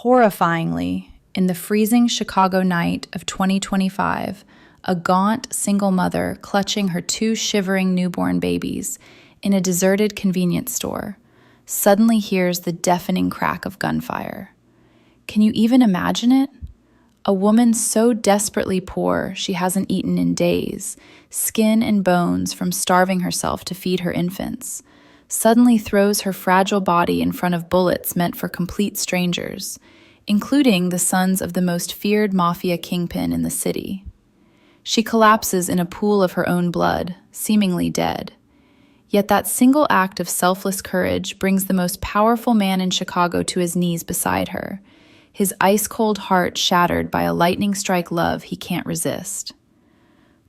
Horrifyingly, in the freezing Chicago night of 2025, a gaunt single mother clutching her two shivering newborn babies in a deserted convenience store suddenly hears the deafening crack of gunfire. Can you even imagine it? A woman so desperately poor she hasn't eaten in days, skin and bones from starving herself to feed her infants, suddenly throws her fragile body in front of bullets meant for complete strangers, including the sons of the most feared Mafia kingpin in the city. She collapses in a pool of her own blood, seemingly dead. Yet that single act of selfless courage brings the most powerful man in Chicago to his knees beside her, his ice-cold heart shattered by a lightning-strike love he can't resist.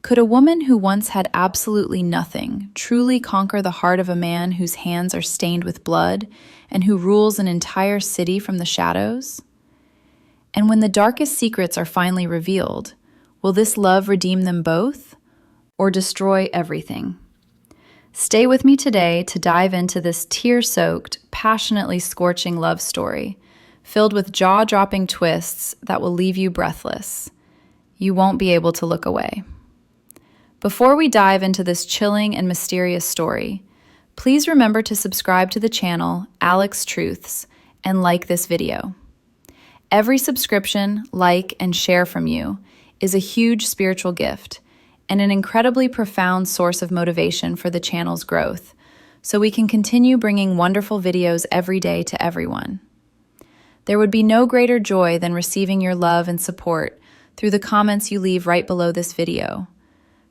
Could a woman who once had absolutely nothing truly conquer the heart of a man whose hands are stained with blood and who rules an entire city from the shadows? And when the darkest secrets are finally revealed, will this love redeem them both or destroy everything? Stay with me today to dive into this tear-soaked, passionately scorching love story, filled with jaw-dropping twists that will leave you breathless. You won't be able to look away. Before we dive into this chilling and mysterious story, please remember to subscribe to the channel, Alex Truths, and like this video. Every subscription, like, and share from you is a huge spiritual gift and an incredibly profound source of motivation for the channel's growth, so we can continue bringing wonderful videos every day to everyone. There would be no greater joy than receiving your love and support through the comments you leave right below this video.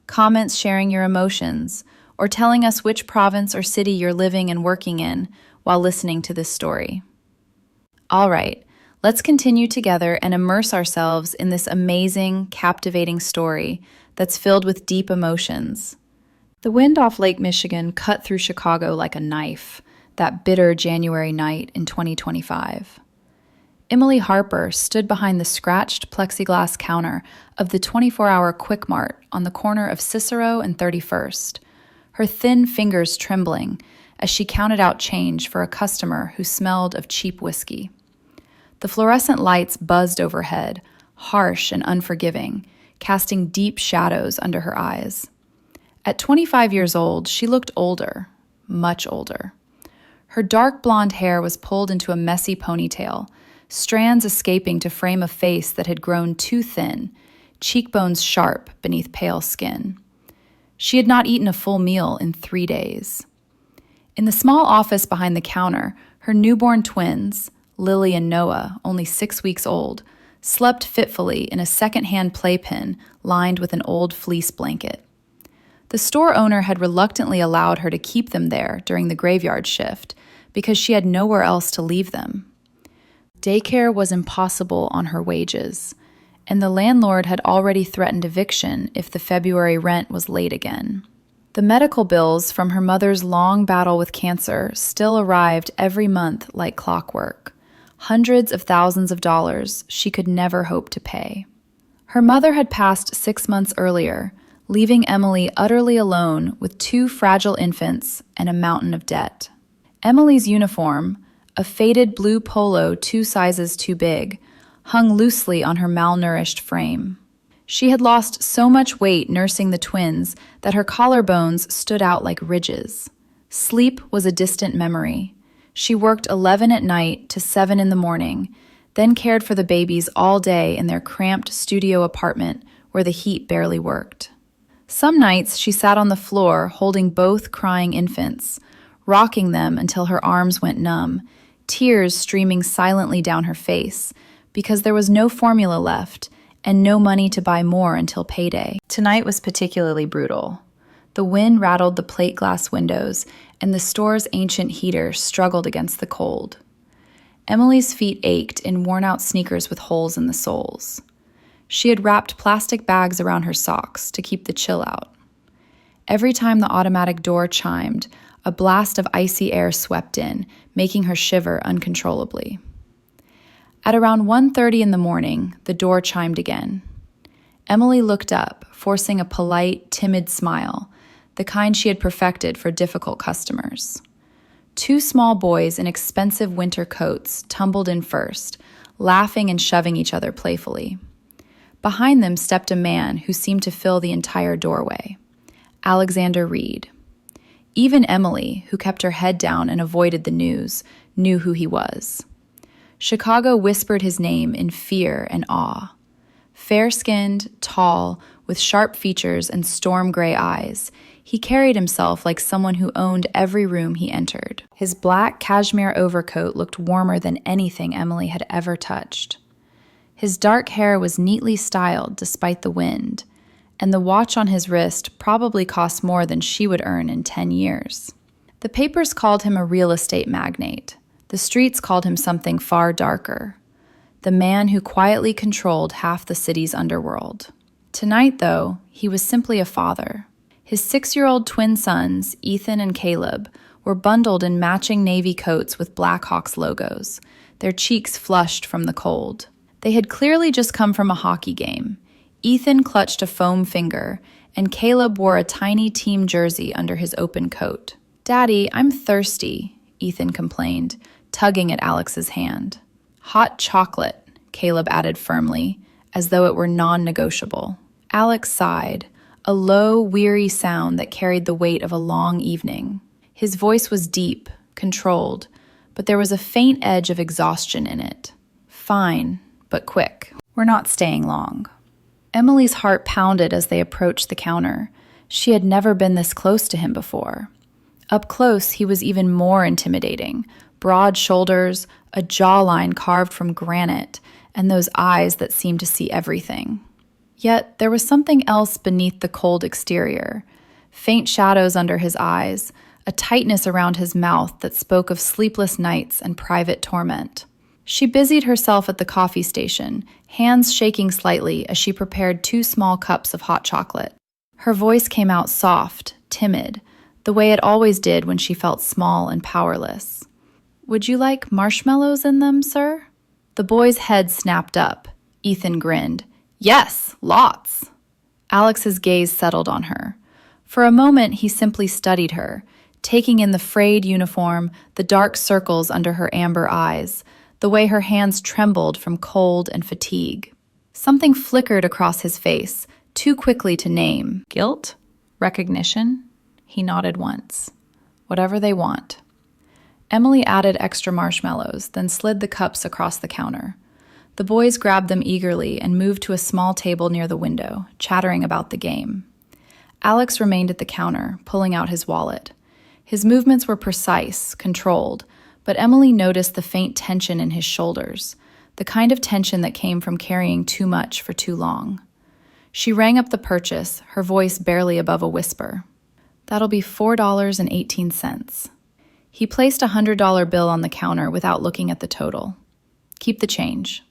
Comments sharing your emotions or telling us which province or city you're living and working in while listening to this story. All right, let's continue together and immerse ourselves in this amazing, captivating story that's filled with deep emotions. The wind off Lake Michigan cut through Chicago like a knife that bitter January night in 2025. Emily Harper stood behind the scratched plexiglass counter of the 24-hour Quick Mart on the corner of Cicero and 31st, her thin fingers trembling as she counted out change for a customer who smelled of cheap whiskey. The fluorescent lights buzzed overhead, harsh and unforgiving, casting deep shadows under her eyes. At 25 years old, she looked older, much older. Her dark blonde hair was pulled into a messy ponytail, strands escaping to frame a face that had grown too thin, cheekbones sharp beneath pale skin. She had not eaten a full meal in 3 days. In the small office behind the counter, her newborn twins, Lily and Noah, only 6 weeks old, slept fitfully in a second-hand playpen lined with an old fleece blanket. The store owner had reluctantly allowed her to keep them there during the graveyard shift because she had nowhere else to leave them. Daycare was impossible on her wages, and the landlord had already threatened eviction if the February rent was late again. The medical bills from her mother's long battle with cancer still arrived every month like clockwork, hundreds of thousands of dollars she could never hope to pay. Her mother had passed 6 months earlier, leaving Emily utterly alone with 2 fragile infants and a mountain of debt. Emily's uniform, a faded blue polo 2 sizes too big, hung loosely on her malnourished frame. She had lost so much weight nursing the twins that her collarbones stood out like ridges. Sleep was a distant memory. She worked 11 at night to 7 in the morning, then cared for the babies all day in their cramped studio apartment where the heat barely worked. Some nights she sat on the floor holding both crying infants, rocking them until her arms went numb, tears streaming silently down her face, because there was no formula left and no money to buy more until payday. Tonight was particularly brutal. The wind rattled the plate glass windows, and the store's ancient heater struggled against the cold. Emily's feet ached in worn-out sneakers with holes in the soles. She had wrapped plastic bags around her socks to keep the chill out. Every time the automatic door chimed, a blast of icy air swept in, making her shiver uncontrollably. At around 1:30 in the morning, the door chimed again. Emily looked up, forcing a polite, timid smile, the kind she had perfected for difficult customers. 2 small boys in expensive winter coats tumbled in first, laughing and shoving each other playfully. Behind them stepped a man who seemed to fill the entire doorway. Alexander Reed. Even Emily, who kept her head down and avoided the news, knew who he was. Chicago whispered his name in fear and awe. Fair-skinned, tall, with sharp features and storm-gray eyes, he carried himself like someone who owned every room he entered. His black cashmere overcoat looked warmer than anything Emily had ever touched. His dark hair was neatly styled despite the wind, and the watch on his wrist probably cost more than she would earn in 10 years. The papers called him a real estate magnate. The streets called him something far darker. The man who quietly controlled half the city's underworld. Tonight, though, he was simply a father. His 6-year-old twin sons, Ethan and Caleb, were bundled in matching navy coats with Blackhawks logos, their cheeks flushed from the cold. They had clearly just come from a hockey game. Ethan clutched a foam finger, and Caleb wore a tiny team jersey under his open coat. "Daddy, I'm thirsty," Ethan complained, tugging at Alex's hand. "Hot chocolate," Caleb added firmly, as though it were non-negotiable. Alex sighed, a low, weary sound that carried the weight of a long evening. His voice was deep, controlled, but there was a faint edge of exhaustion in it. "Fine, but quick. We're not staying long." Emily's heart pounded as they approached the counter. She had never been this close to him before. Up close, he was even more intimidating. Broad shoulders, a jawline carved from granite, and those eyes that seemed to see everything. Yet there was something else beneath the cold exterior. Faint shadows under his eyes, a tightness around his mouth that spoke of sleepless nights and private torment. She busied herself at the coffee station, hands shaking slightly as she prepared 2 small cups of hot chocolate. Her voice came out soft, timid, the way it always did when she felt small and powerless. "Would you like marshmallows in them, sir?" The boy's head snapped up. Ethan grinned. "Yes, lots." Alex's gaze settled on her. For a moment, he simply studied her, taking in the frayed uniform, the dark circles under her amber eyes, the way her hands trembled from cold and fatigue. Something flickered across his face, too quickly to name. Guilt? Recognition? He nodded once. Whatever they want. Emily added extra marshmallows, then slid the cups across the counter. The boys grabbed them eagerly and moved to a small table near the window, chattering about the game. Alex remained at the counter, pulling out his wallet. His movements were precise, controlled, but Emily noticed the faint tension in his shoulders, the kind of tension that came from carrying too much for too long. She rang up the purchase, her voice barely above a whisper. "That'll be $4.18. He placed a $100 bill on the counter without looking at the total. "Keep the change."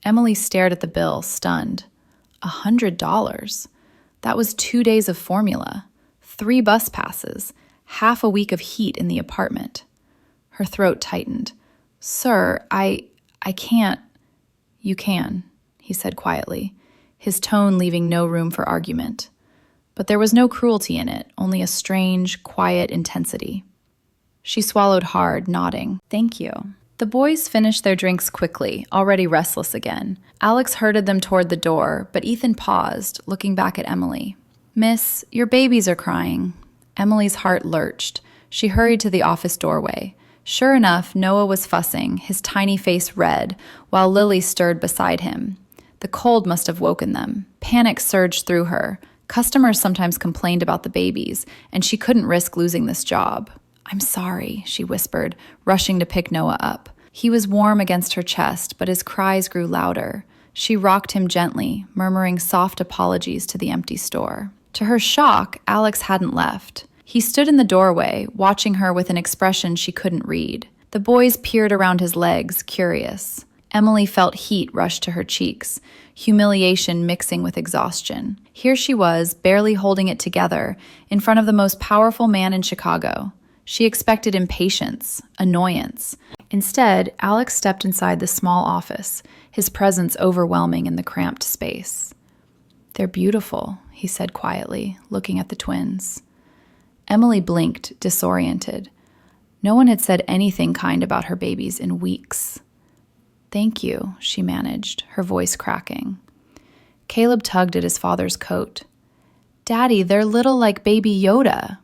Emily stared at the bill, stunned. $100? That was 2 days of formula, 3 bus passes, half a week of heat in the apartment. Her throat tightened. "Sir, I can't." "You can," he said quietly, his tone leaving no room for argument. But there was no cruelty in it, only a strange, quiet intensity. She swallowed hard, nodding. "Thank you." The boys finished their drinks quickly, already restless again. Alex herded them toward the door, but Ethan paused, looking back at Emily. "Miss, your babies are crying." Emily's heart lurched. She hurried to the office doorway. Sure enough, Noah was fussing, his tiny face red, while Lily stirred beside him. The cold must have woken them. Panic surged through her. Customers sometimes complained about the babies, and she couldn't risk losing this job. "I'm sorry," she whispered, rushing to pick Noah up. He was warm against her chest, but his cries grew louder. She rocked him gently, murmuring soft apologies to the empty store. To her shock, Alex hadn't left. He stood in the doorway, watching her with an expression she couldn't read. The boys peered around his legs, curious. Emily felt heat rush to her cheeks, humiliation mixing with exhaustion. Here she was, barely holding it together, in front of the most powerful man in Chicago. She expected impatience, annoyance. Instead, Alex stepped inside the small office, his presence overwhelming in the cramped space. "They're beautiful," he said quietly, looking at the twins. Emily blinked, disoriented. No one had said anything kind about her babies in weeks. "Thank you," she managed, her voice cracking. Caleb tugged at his father's coat. "Daddy, they're little like Baby Yoda."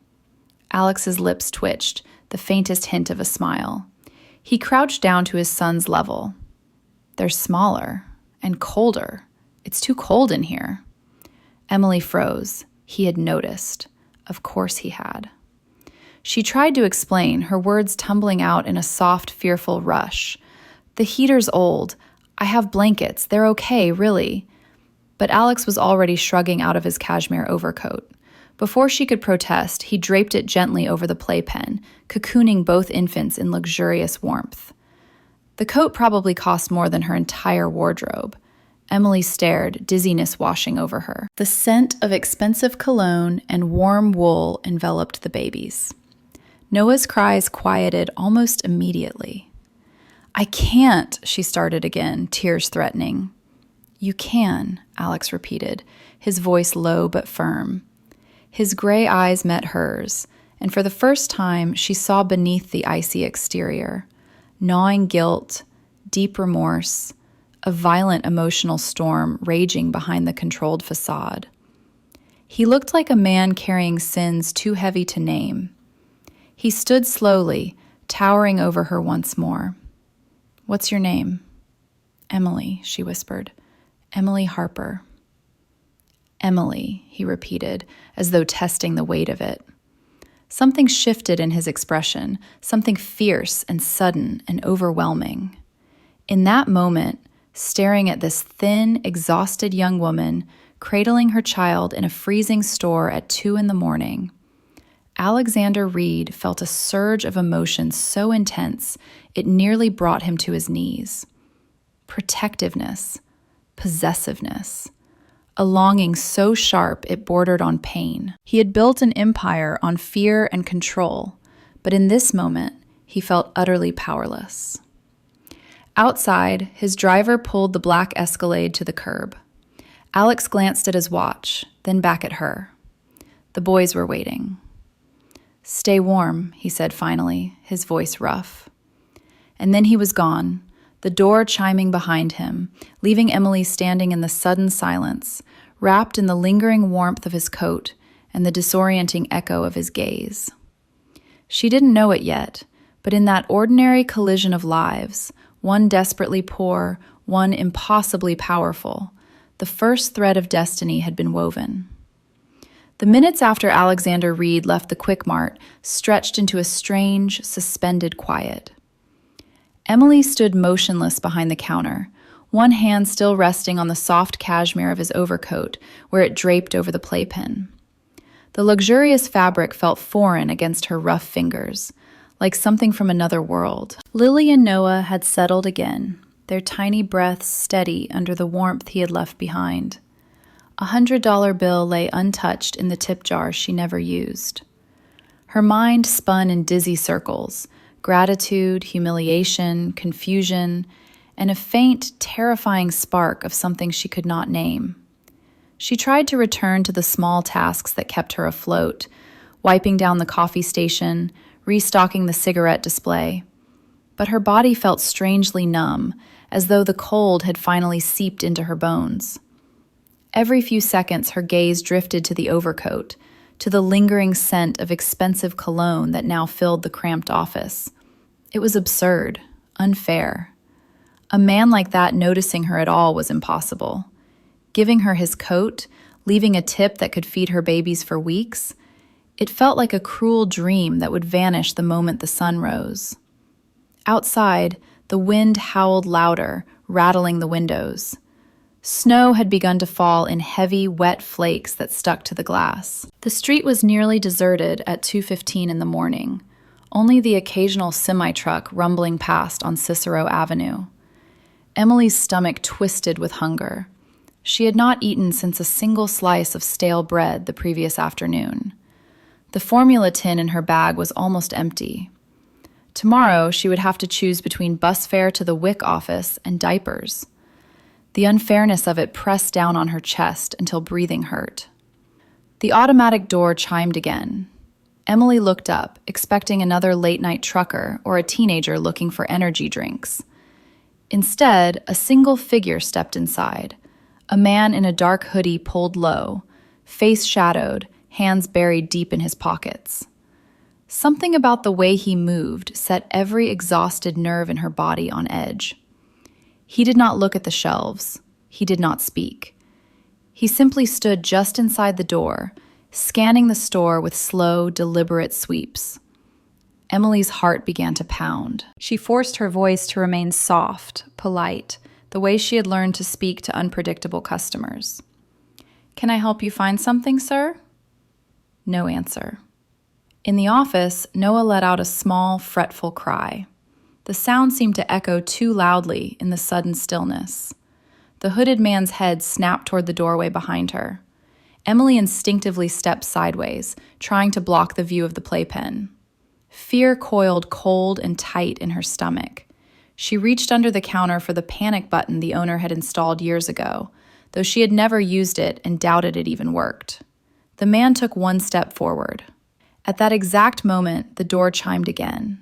Alex's lips twitched, the faintest hint of a smile. He crouched down to his son's level. "They're smaller and colder. It's too cold in here." Emily froze. He had noticed. Of course he had. She tried to explain, her words tumbling out in a soft, fearful rush. "The heater's old. I have blankets. They're okay, really." But Alex was already shrugging out of his cashmere overcoat. Before she could protest, he draped it gently over the playpen, cocooning both infants in luxurious warmth. The coat probably cost more than her entire wardrobe. Emily stared, dizziness washing over her. The scent of expensive cologne and warm wool enveloped the babies. Noah's cries quieted almost immediately. "I can't," she started again, tears threatening. "You can," Alex repeated, his voice low but firm. His gray eyes met hers, and for the first time she saw beneath the icy exterior. Gnawing guilt, deep remorse, a violent emotional storm raging behind the controlled facade. He looked like a man carrying sins too heavy to name. He stood slowly, towering over her once more. "What's your name?" "Emily," she whispered. "Emily Harper." "Emily," he repeated, as though testing the weight of it. Something shifted in his expression, something fierce and sudden and overwhelming. In that moment, staring at this thin, exhausted young woman, cradling her child in a freezing store at 2 a.m, Alexander Reed felt a surge of emotion so intense it nearly brought him to his knees. Protectiveness, possessiveness, a longing so sharp it bordered on pain. He had built an empire on fear and control, but in this moment, he felt utterly powerless. Outside, his driver pulled the black Escalade to the curb. Alex glanced at his watch, then back at her. The boys were waiting. "Stay warm," he said finally, his voice rough. And then he was gone, the door chiming behind him, leaving Emily standing in the sudden silence, wrapped in the lingering warmth of his coat and the disorienting echo of his gaze. She didn't know it yet, but in that ordinary collision of lives, one desperately poor, one impossibly powerful, the first thread of destiny had been woven. The minutes after Alexander Reed left the Quick Mart stretched into a strange, suspended quiet. Emily stood motionless behind the counter, one hand still resting on the soft cashmere of his overcoat where it draped over the playpen. The luxurious fabric felt foreign against her rough fingers, like something from another world. Lily and Noah had settled again, their tiny breaths steady under the warmth he had left behind. A $100 bill lay untouched in the tip jar she never used. Her mind spun in dizzy circles, gratitude, humiliation, confusion, and a faint, terrifying spark of something she could not name. She tried to return to the small tasks that kept her afloat, wiping down the coffee station, restocking the cigarette display. But her body felt strangely numb, as though the cold had finally seeped into her bones. Every few seconds, her gaze drifted to the overcoat, to the lingering scent of expensive cologne that now filled the cramped office. It was absurd, unfair. A man like that noticing her at all was impossible. Giving her his coat, leaving a tip that could feed her babies for weeks, it felt like a cruel dream that would vanish the moment the sun rose. Outside, the wind howled louder, rattling the windows. Snow had begun to fall in heavy, wet flakes that stuck to the glass. The street was nearly deserted at 2:15 in the morning, only the occasional semi-truck rumbling past on Cicero Avenue. Emily's stomach twisted with hunger. She had not eaten since a single slice of stale bread the previous afternoon. The formula tin in her bag was almost empty. Tomorrow, she would have to choose between bus fare to the WIC office and diapers. The unfairness of it pressed down on her chest until breathing hurt. The automatic door chimed again. Emily looked up, expecting another late-night trucker or a teenager looking for energy drinks. Instead, a single figure stepped inside, a man in a dark hoodie pulled low, face shadowed, hands buried deep in his pockets. Something about the way he moved set every exhausted nerve in her body on edge. He did not look at the shelves. He did not speak. He simply stood just inside the door, scanning the store with slow, deliberate sweeps. Emily's heart began to pound. She forced her voice to remain soft, polite, the way she had learned to speak to unpredictable customers. "Can I help you find something, sir?" No answer. In the office, Noah let out a small, fretful cry. The sound seemed to echo too loudly in the sudden stillness. The hooded man's head snapped toward the doorway behind her. Emily instinctively stepped sideways, trying to block the view of the playpen. Fear coiled cold and tight in her stomach. She reached under the counter for the panic button the owner had installed years ago, though she had never used it and doubted it even worked. The man took one step forward. At that exact moment, the door chimed again.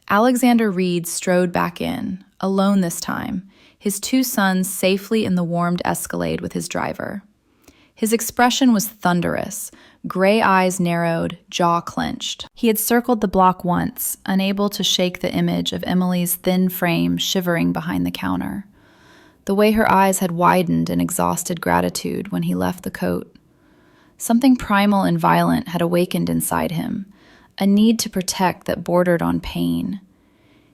Alexander Reed strode back in, alone this time, his two sons safely in the warmed Escalade with his driver. His expression was thunderous, gray eyes narrowed, jaw clenched. He had circled the block once, unable to shake the image of Emily's thin frame shivering behind the counter. The way her eyes had widened in exhausted gratitude when he left the coat. Something primal and violent had awakened inside him, a need to protect that bordered on pain.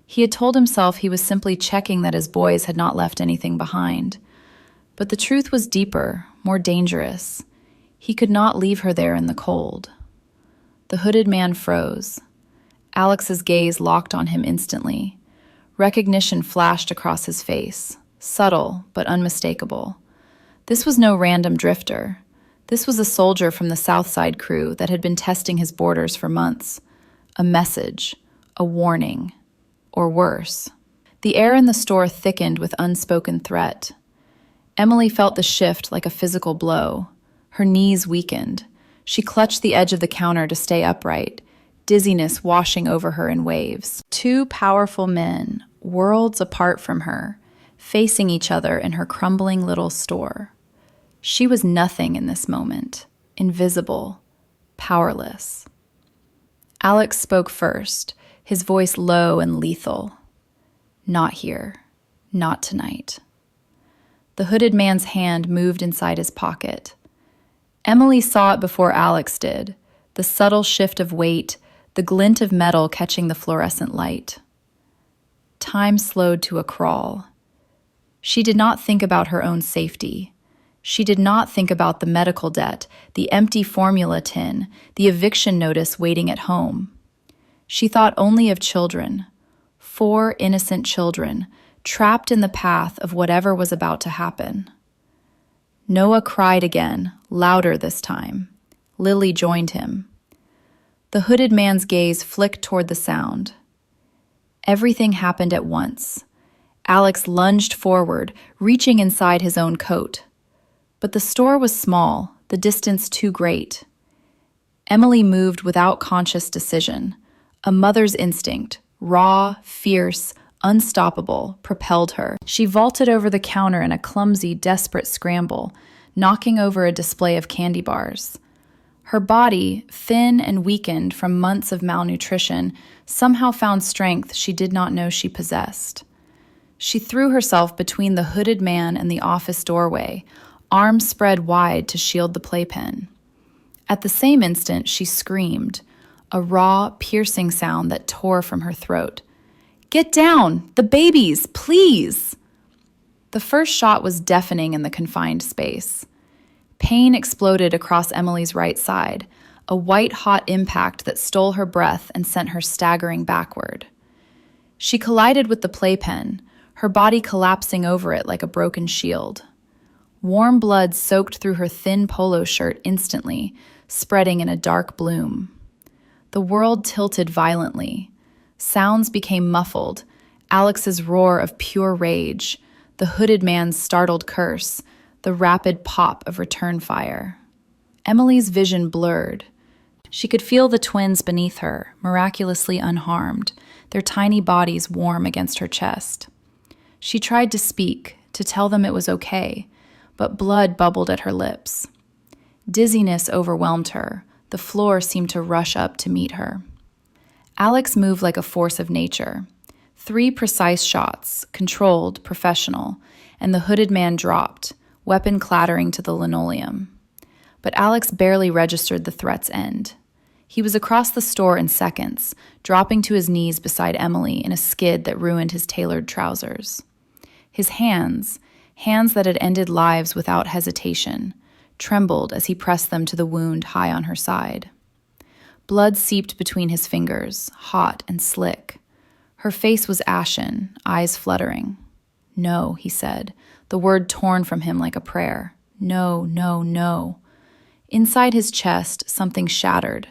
He had told himself he was simply checking that his boys had not left anything behind. But the truth was deeper, more dangerous. He could not leave her there in the cold. The hooded man froze. Alex's gaze locked on him instantly. Recognition flashed across his face, subtle but unmistakable. This was no random drifter. This was a soldier from the Southside crew that had been testing his borders for months. A message, a warning, or worse. The air in the store thickened with unspoken threat. Emily felt the shift like a physical blow. Her knees weakened. She clutched the edge of the counter to stay upright, dizziness washing over her in waves. Two powerful men, worlds apart from her, facing each other in her crumbling little store. She was nothing in this moment, invisible, powerless. Alex spoke first, his voice low and lethal. "Not here. Not tonight." The hooded man's hand moved inside his pocket. Emily saw it before Alex did, the subtle shift of weight, the glint of metal catching the fluorescent light. Time slowed to a crawl. She did not think about her own safety. She did not think about the medical debt, the empty formula tin, the eviction notice waiting at home. She thought only of children, 4 innocent children, trapped in the path of whatever was about to happen. Noah cried again, louder this time. Lily joined him. The hooded man's gaze flicked toward the sound. Everything happened at once. Alex lunged forward, reaching inside his own coat. But the store was small, the distance too great. Emily moved without conscious decision. A mother's instinct, raw, fierce, unstoppable, propelled her. She vaulted over the counter in a clumsy, desperate scramble, knocking over a display of candy bars. Her body, thin and weakened from months of malnutrition, somehow found strength she did not know she possessed. She threw herself between the hooded man and the office doorway, arms spread wide to shield the playpen. At the same instant, she screamed, a raw, piercing sound that tore from her throat. "Get down! The babies! Please!" The first shot was deafening in the confined space. Pain exploded across Emily's right side, a white-hot impact that stole her breath and sent her staggering backward. She collided with the playpen, her body collapsing over it like a broken shield. Warm blood soaked through her thin polo shirt instantly, spreading in a dark bloom. The world tilted violently. Sounds became muffled, Alex's roar of pure rage, the hooded man's startled curse, the rapid pop of return fire. Emily's vision blurred. She could feel the twins beneath her, miraculously unharmed, their tiny bodies warm against her chest. She tried to speak, to tell them it was okay, but blood bubbled at her lips. Dizziness overwhelmed her. The floor seemed to rush up to meet her. Alex moved like a force of nature. 3 precise shots, controlled, professional, and the hooded man dropped, weapon clattering to the linoleum. But Alex barely registered the threat's end. He was across the store in seconds, dropping to his knees beside Emily in a skid that ruined his tailored trousers. His hands that had ended lives without hesitation, trembled as he pressed them to the wound high on her side. Blood seeped between his fingers, hot and slick. Her face was ashen, eyes fluttering. "No," he said, the word torn from him like a prayer. "No, no, no." Inside his chest, something shattered.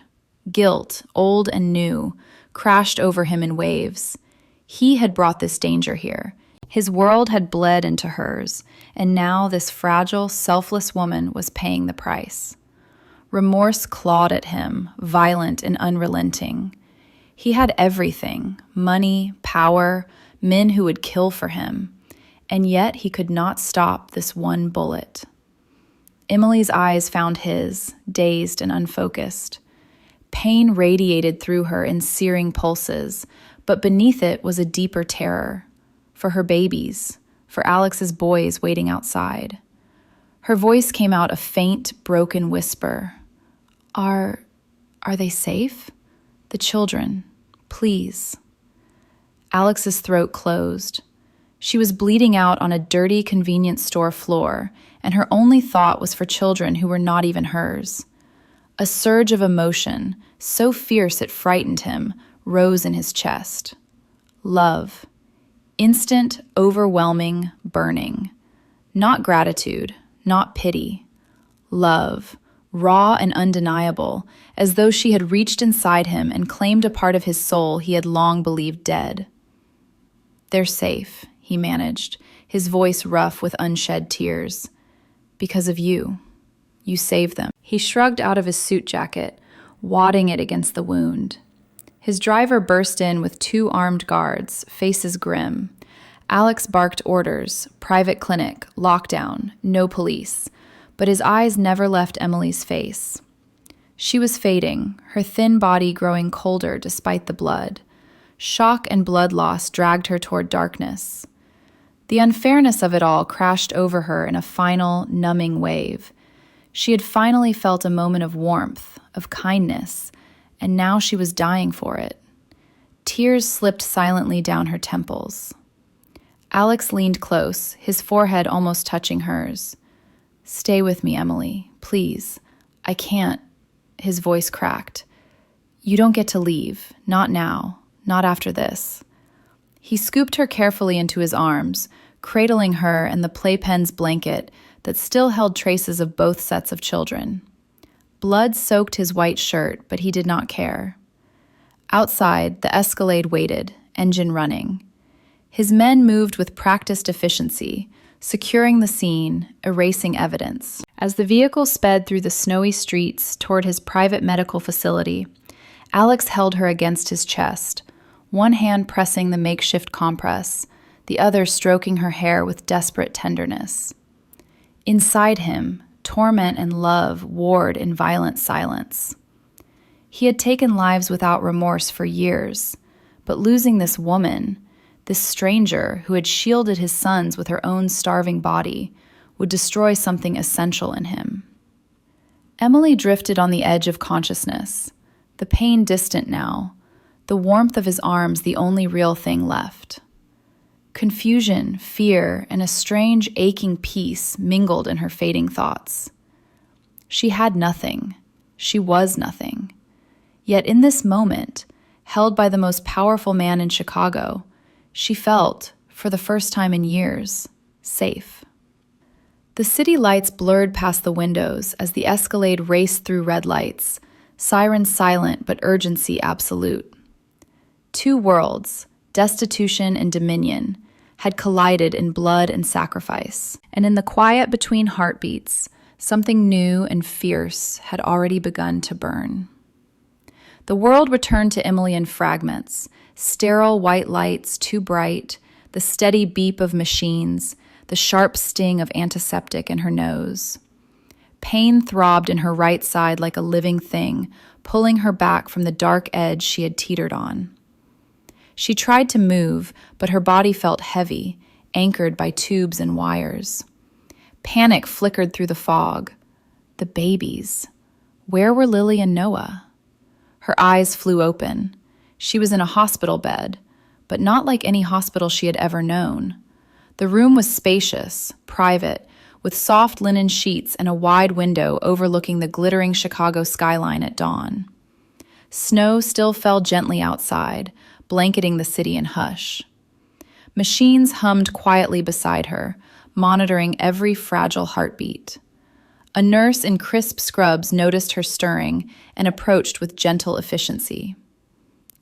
Guilt, old and new, crashed over him in waves. He had brought this danger here. His world had bled into hers, and now this fragile, selfless woman was paying the price. Remorse clawed at him, violent and unrelenting. He had everything: money, power, men who would kill for him, and yet he could not stop this one bullet. Emily's eyes found his, dazed and unfocused. Pain radiated through her in searing pulses, but beneath it was a deeper terror. For her babies, for Alex's boys waiting outside. Her voice came out a faint, broken whisper. Are they safe? The children, please." Alex's throat closed. She was bleeding out on a dirty convenience store floor, and her only thought was for children who were not even hers. A surge of emotion, so fierce it frightened him, rose in his chest. Love. Instant, overwhelming, burning. Not gratitude, not pity. Love, raw and undeniable, as though she had reached inside him and claimed a part of his soul he had long believed dead. "They're safe," he managed, his voice rough with unshed tears. "Because of you. You saved them." He shrugged out of his suit jacket, wadding it against the wound. His driver burst in with 2 armed guards, faces grim. Alex barked orders: private clinic, lockdown, no police, but his eyes never left Emily's face. She was fading, her thin body growing colder despite the blood. Shock and blood loss dragged her toward darkness. The unfairness of it all crashed over her in a final, numbing wave. She had finally felt a moment of warmth, of kindness, and now she was dying for it. Tears slipped silently down her temples. Alex leaned close, his forehead almost touching hers. "Stay with me, Emily, please. I can't." His voice cracked. "You don't get to leave. Not now. Not after this." He scooped her carefully into his arms, cradling her and the playpen's blanket that still held traces of both sets of children. Blood soaked his white shirt, but he did not care. Outside, the Escalade waited, engine running. His men moved with practiced efficiency, securing the scene, erasing evidence. As the vehicle sped through the snowy streets toward his private medical facility, Alex held her against his chest, one hand pressing the makeshift compress, the other stroking her hair with desperate tenderness. Inside him, torment and love warred in violent silence. He had taken lives without remorse for years, but losing this woman, this stranger who had shielded his sons with her own starving body, would destroy something essential in him. Emily drifted on the edge of consciousness, the pain distant now, the warmth of his arms the only real thing left. Confusion, fear, and a strange aching peace mingled in her fading thoughts. She had nothing. She was nothing. Yet in this moment, held by the most powerful man in Chicago, she felt, for the first time in years, safe. The city lights blurred past the windows as the Escalade raced through red lights, sirens silent but urgency absolute. 2 worlds, destitution and dominion, had collided in blood and sacrifice, and in the quiet between heartbeats, something new and fierce had already begun to burn. The world returned to Emily in fragments, sterile white lights too bright, the steady beep of machines, the sharp sting of antiseptic in her nose. Pain throbbed in her right side like a living thing, pulling her back from the dark edge she had teetered on. She tried to move, but her body felt heavy, anchored by tubes and wires. Panic flickered through the fog. The babies. Where were Lily and Noah? Her eyes flew open. She was in a hospital bed, but not like any hospital she had ever known. The room was spacious, private, with soft linen sheets and a wide window overlooking the glittering Chicago skyline at dawn. Snow still fell gently outside, blanketing the city in hush. Machines hummed quietly beside her, monitoring every fragile heartbeat. A nurse in crisp scrubs noticed her stirring and approached with gentle efficiency.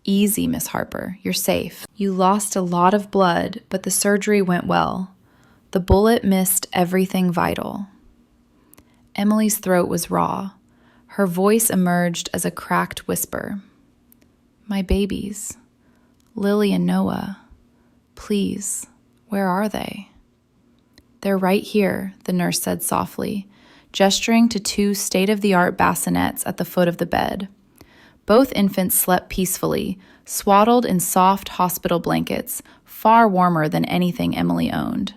"Easy, Miss Harper, you're safe. You lost a lot of blood, but the surgery went well. The bullet missed everything vital." Emily's throat was raw. Her voice emerged as a cracked whisper. "My babies. Lily and Noah. Please, where are they?" "They're right here," the nurse said softly, gesturing to 2 state-of-the-art bassinets at the foot of the bed. Both infants slept peacefully, swaddled in soft hospital blankets, far warmer than anything Emily owned.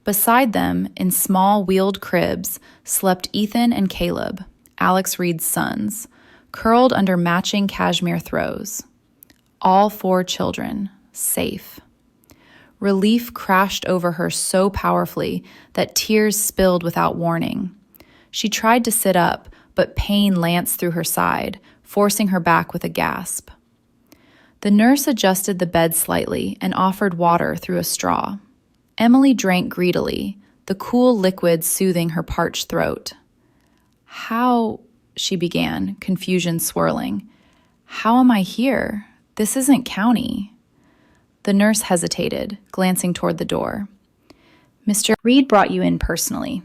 Beside them, in small wheeled cribs, slept Ethan and Caleb, Alex Reed's sons, curled under matching cashmere throws. All 4 children, safe. Relief crashed over her so powerfully that tears spilled without warning. She tried to sit up, but pain lanced through her side, forcing her back with a gasp. The nurse adjusted the bed slightly and offered water through a straw. Emily drank greedily, the cool liquid soothing her parched throat. "How," she began, confusion swirling. "How am I here? This isn't county." The nurse hesitated, glancing toward the door. "Mr. Reed brought you in personally.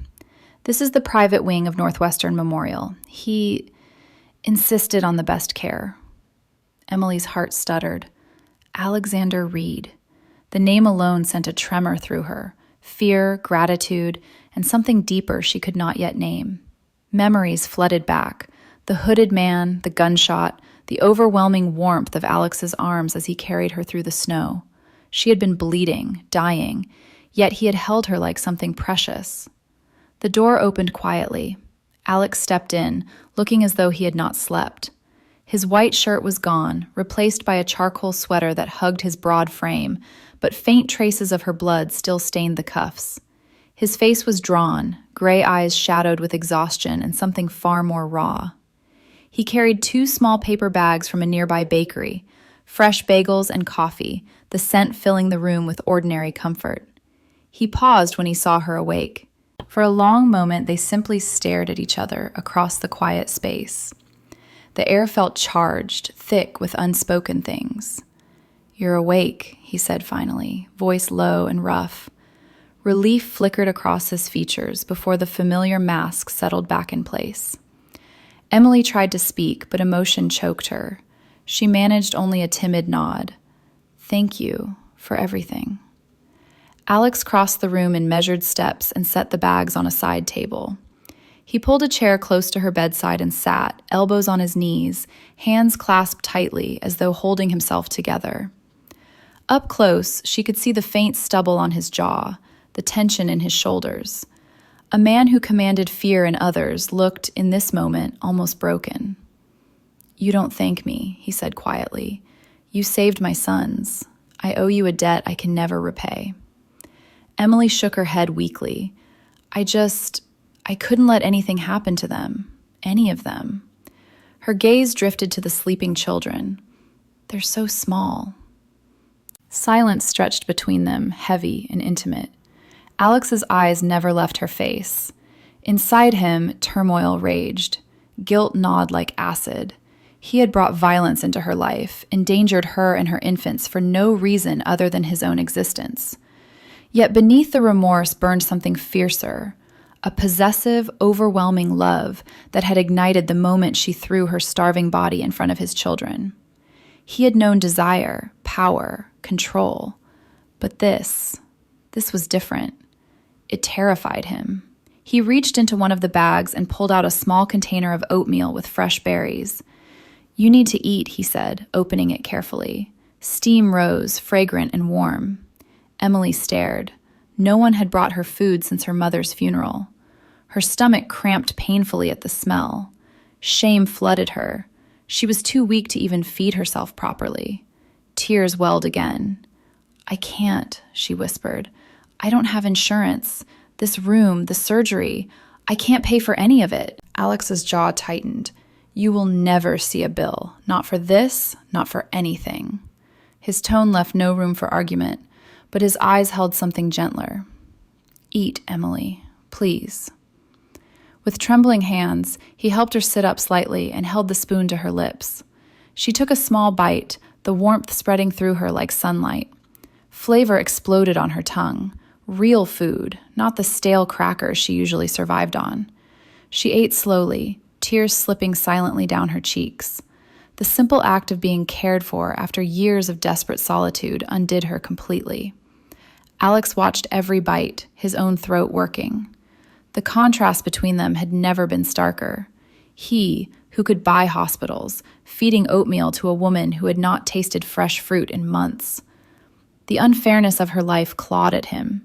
This is the private wing of Northwestern Memorial. He insisted on the best care." Emily's heart stuttered. Alexander Reed. The name alone sent a tremor through her, fear, gratitude, and something deeper she could not yet name. Memories flooded back, the hooded man, the gunshot, the overwhelming warmth of Alex's arms as he carried her through the snow. She had been bleeding, dying, yet he had held her like something precious. The door opened quietly. Alex stepped in, looking as though he had not slept. His white shirt was gone, replaced by a charcoal sweater that hugged his broad frame, but faint traces of her blood still stained the cuffs. His face was drawn, gray eyes shadowed with exhaustion and something far more raw. He carried 2 small paper bags from a nearby bakery, fresh bagels and coffee, the scent filling the room with ordinary comfort. He paused when he saw her awake. For a long moment, they simply stared at each other across the quiet space. The air felt charged, thick with unspoken things. "You're awake," he said finally, voice low and rough. Relief flickered across his features before the familiar mask settled back in place. Emily tried to speak, but emotion choked her. She managed only a timid nod. "Thank you for everything." Alex crossed the room in measured steps and set the bags on a side table. He pulled a chair close to her bedside and sat, elbows on his knees, hands clasped tightly as though holding himself together. Up close, she could see the faint stubble on his jaw, the tension in his shoulders. A man who commanded fear in others looked, in this moment, almost broken. "You don't thank me," he said quietly. "You saved my sons. I owe you a debt I can never repay." Emily shook her head weakly. I couldn't let anything happen to them. Any of them." Her gaze drifted to the sleeping children. "They're so small." Silence stretched between them, heavy and intimate. Alex's eyes never left her face. Inside him, turmoil raged. Guilt gnawed like acid. He had brought violence into her life, endangered her and her infants for no reason other than his own existence. Yet beneath the remorse burned something fiercer, a possessive, overwhelming love that had ignited the moment she threw her starving body in front of his children. He had known desire, power, control, But this was different. It terrified him. He reached into one of the bags and pulled out a small container of oatmeal with fresh berries. "You need to eat," he said, opening it carefully. Steam rose, fragrant and warm. Emily stared. No one had brought her food since her mother's funeral. Her stomach cramped painfully at the smell. Shame flooded her. She was too weak to even feed herself properly. Tears welled again. "I can't," she whispered. "I don't have insurance. This room, the surgery, I can't pay for any of it." Alex's jaw tightened. "You will never see a bill. Not for this, not for anything." His tone left no room for argument, but his eyes held something gentler. "Eat, Emily, please." With trembling hands, he helped her sit up slightly and held the spoon to her lips. She took a small bite, the warmth spreading through her like sunlight. Flavor exploded on her tongue. Real food, not the stale crackers she usually survived on. She ate slowly, tears slipping silently down her cheeks. The simple act of being cared for after years of desperate solitude undid her completely. Alex watched every bite, his own throat working. The contrast between them had never been starker. He, who could buy hospitals, feeding oatmeal to a woman who had not tasted fresh fruit in months. The unfairness of her life clawed at him.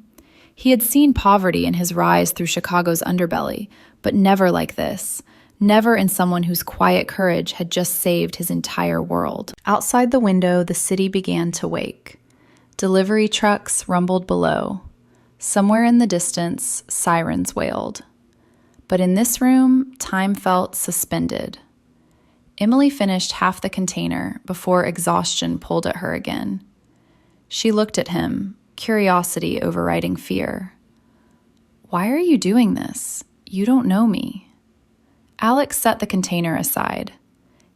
He had seen poverty in his rise through Chicago's underbelly, but never like this. Never in someone whose quiet courage had just saved his entire world. Outside the window, the city began to wake. Delivery trucks rumbled below. Somewhere in the distance, sirens wailed. But in this room, time felt suspended. Emily finished half the container before exhaustion pulled at her again. She looked at him, curiosity overriding fear. "Why are you doing this? You don't know me." Alex set the container aside.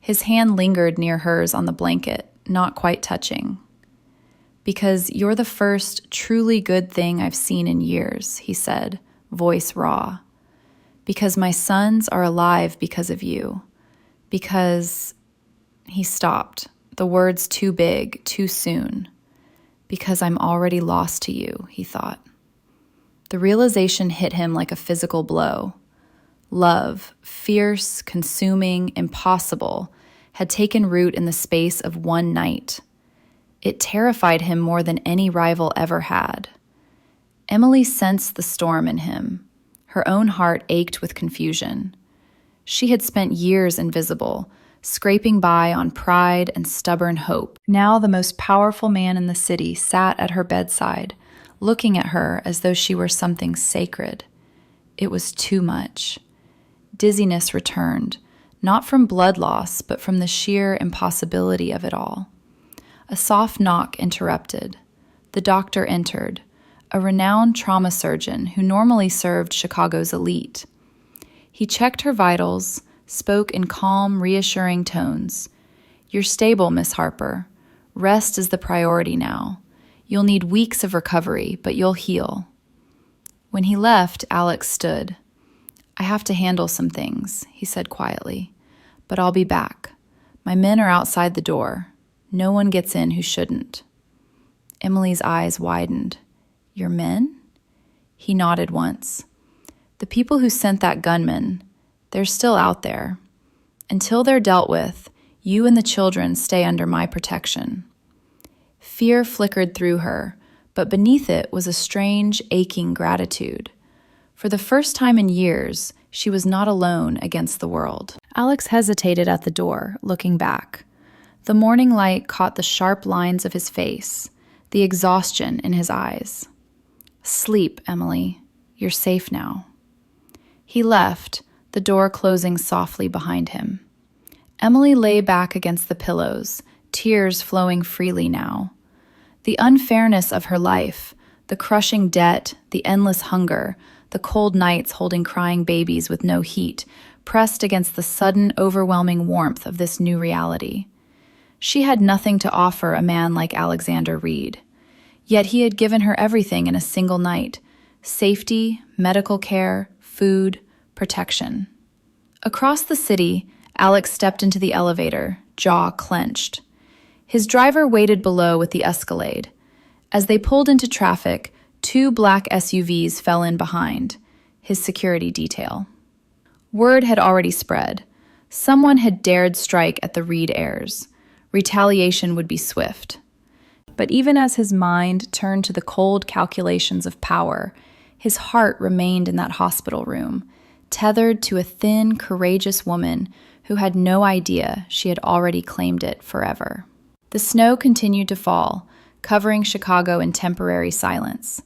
His hand lingered near hers on the blanket, not quite touching. "Because you're the first truly good thing I've seen in years," he said, voice raw. "Because my sons are alive because of you. Because..." He stopped, the words too big, too soon. "Because I'm already lost to you," he thought. The realization hit him like a physical blow. Love, fierce, consuming, impossible, had taken root in the space of one night. It terrified him more than any rival ever had. Emily sensed the storm in him. Her own heart ached with confusion. She had spent years invisible, scraping by on pride and stubborn hope. Now the most powerful man in the city sat at her bedside, looking at her as though she were something sacred. It was too much. Dizziness returned, not from blood loss, but from the sheer impossibility of it all. A soft knock interrupted. The doctor entered, a renowned trauma surgeon who normally served Chicago's elite. He checked her vitals, spoke in calm, reassuring tones. "You're stable, Miss Harper. Rest is the priority now. You'll need weeks of recovery, but you'll heal." When he left, Alex stood. "I have to handle some things," he said quietly, "but I'll be back. My men are outside the door. No one gets in who shouldn't." Emily's eyes widened. "Your men?" He nodded once. "The people who sent that gunman, they're still out there. Until they're dealt with, you and the children stay under my protection." Fear flickered through her, but beneath it was a strange, aching gratitude. For the first time in years, she was not alone against the world. Alex hesitated at the door, looking back. The morning light caught the sharp lines of his face, the exhaustion in his eyes. "Sleep, Emily. You're safe now." He left, the door closing softly behind him. Emily lay back against the pillows, tears flowing freely now. The unfairness of her life, the crushing debt, the endless hunger, the cold nights holding crying babies with no heat, pressed against the sudden, overwhelming warmth of this new reality. She had nothing to offer a man like Alexander Reed. Yet he had given her everything in a single night: safety, medical care, food, protection. Across the city, Alex stepped into the elevator, jaw clenched. His driver waited below with the Escalade. As they pulled into traffic, 2 black SUVs fell in behind, his security detail. Word had already spread. Someone had dared strike at the Reed heirs. Retaliation would be swift. But even as his mind turned to the cold calculations of power, his heart remained in that hospital room, tethered to a thin, courageous woman who had no idea she had already claimed it forever. The snow continued to fall, covering Chicago in temporary silence.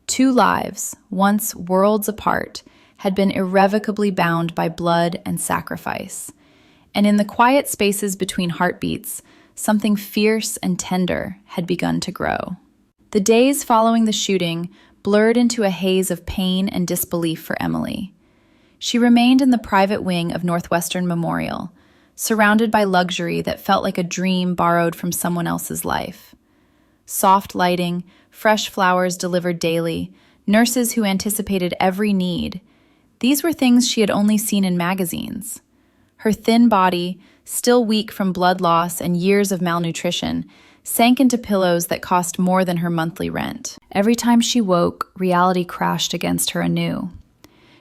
2 lives, once worlds apart, had been irrevocably bound by blood and sacrifice. And in the quiet spaces between heartbeats, something fierce and tender had begun to grow. The days following the shooting blurred into a haze of pain and disbelief for Emily. She remained in the private wing of Northwestern Memorial, surrounded by luxury that felt like a dream borrowed from someone else's life. Soft lighting, fresh flowers delivered daily, nurses who anticipated every need. These were things she had only seen in magazines. Her thin body, still weak from blood loss and years of malnutrition, sank into pillows that cost more than her monthly rent. Every time she woke, reality crashed against her anew.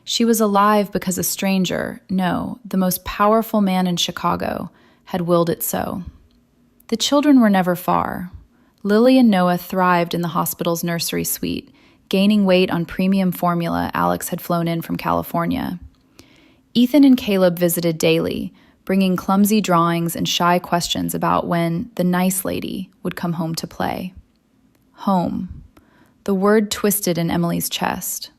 She was alive because a stranger, no, the most powerful man in Chicago, had willed it so. The children were never far. Lily and Noah thrived in the hospital's nursery suite, gaining weight on premium formula Alex had flown in from California. Ethan and Caleb visited daily, bringing clumsy drawings and shy questions about when the nice lady would come home to play. Home. The word twisted in Emily's chest.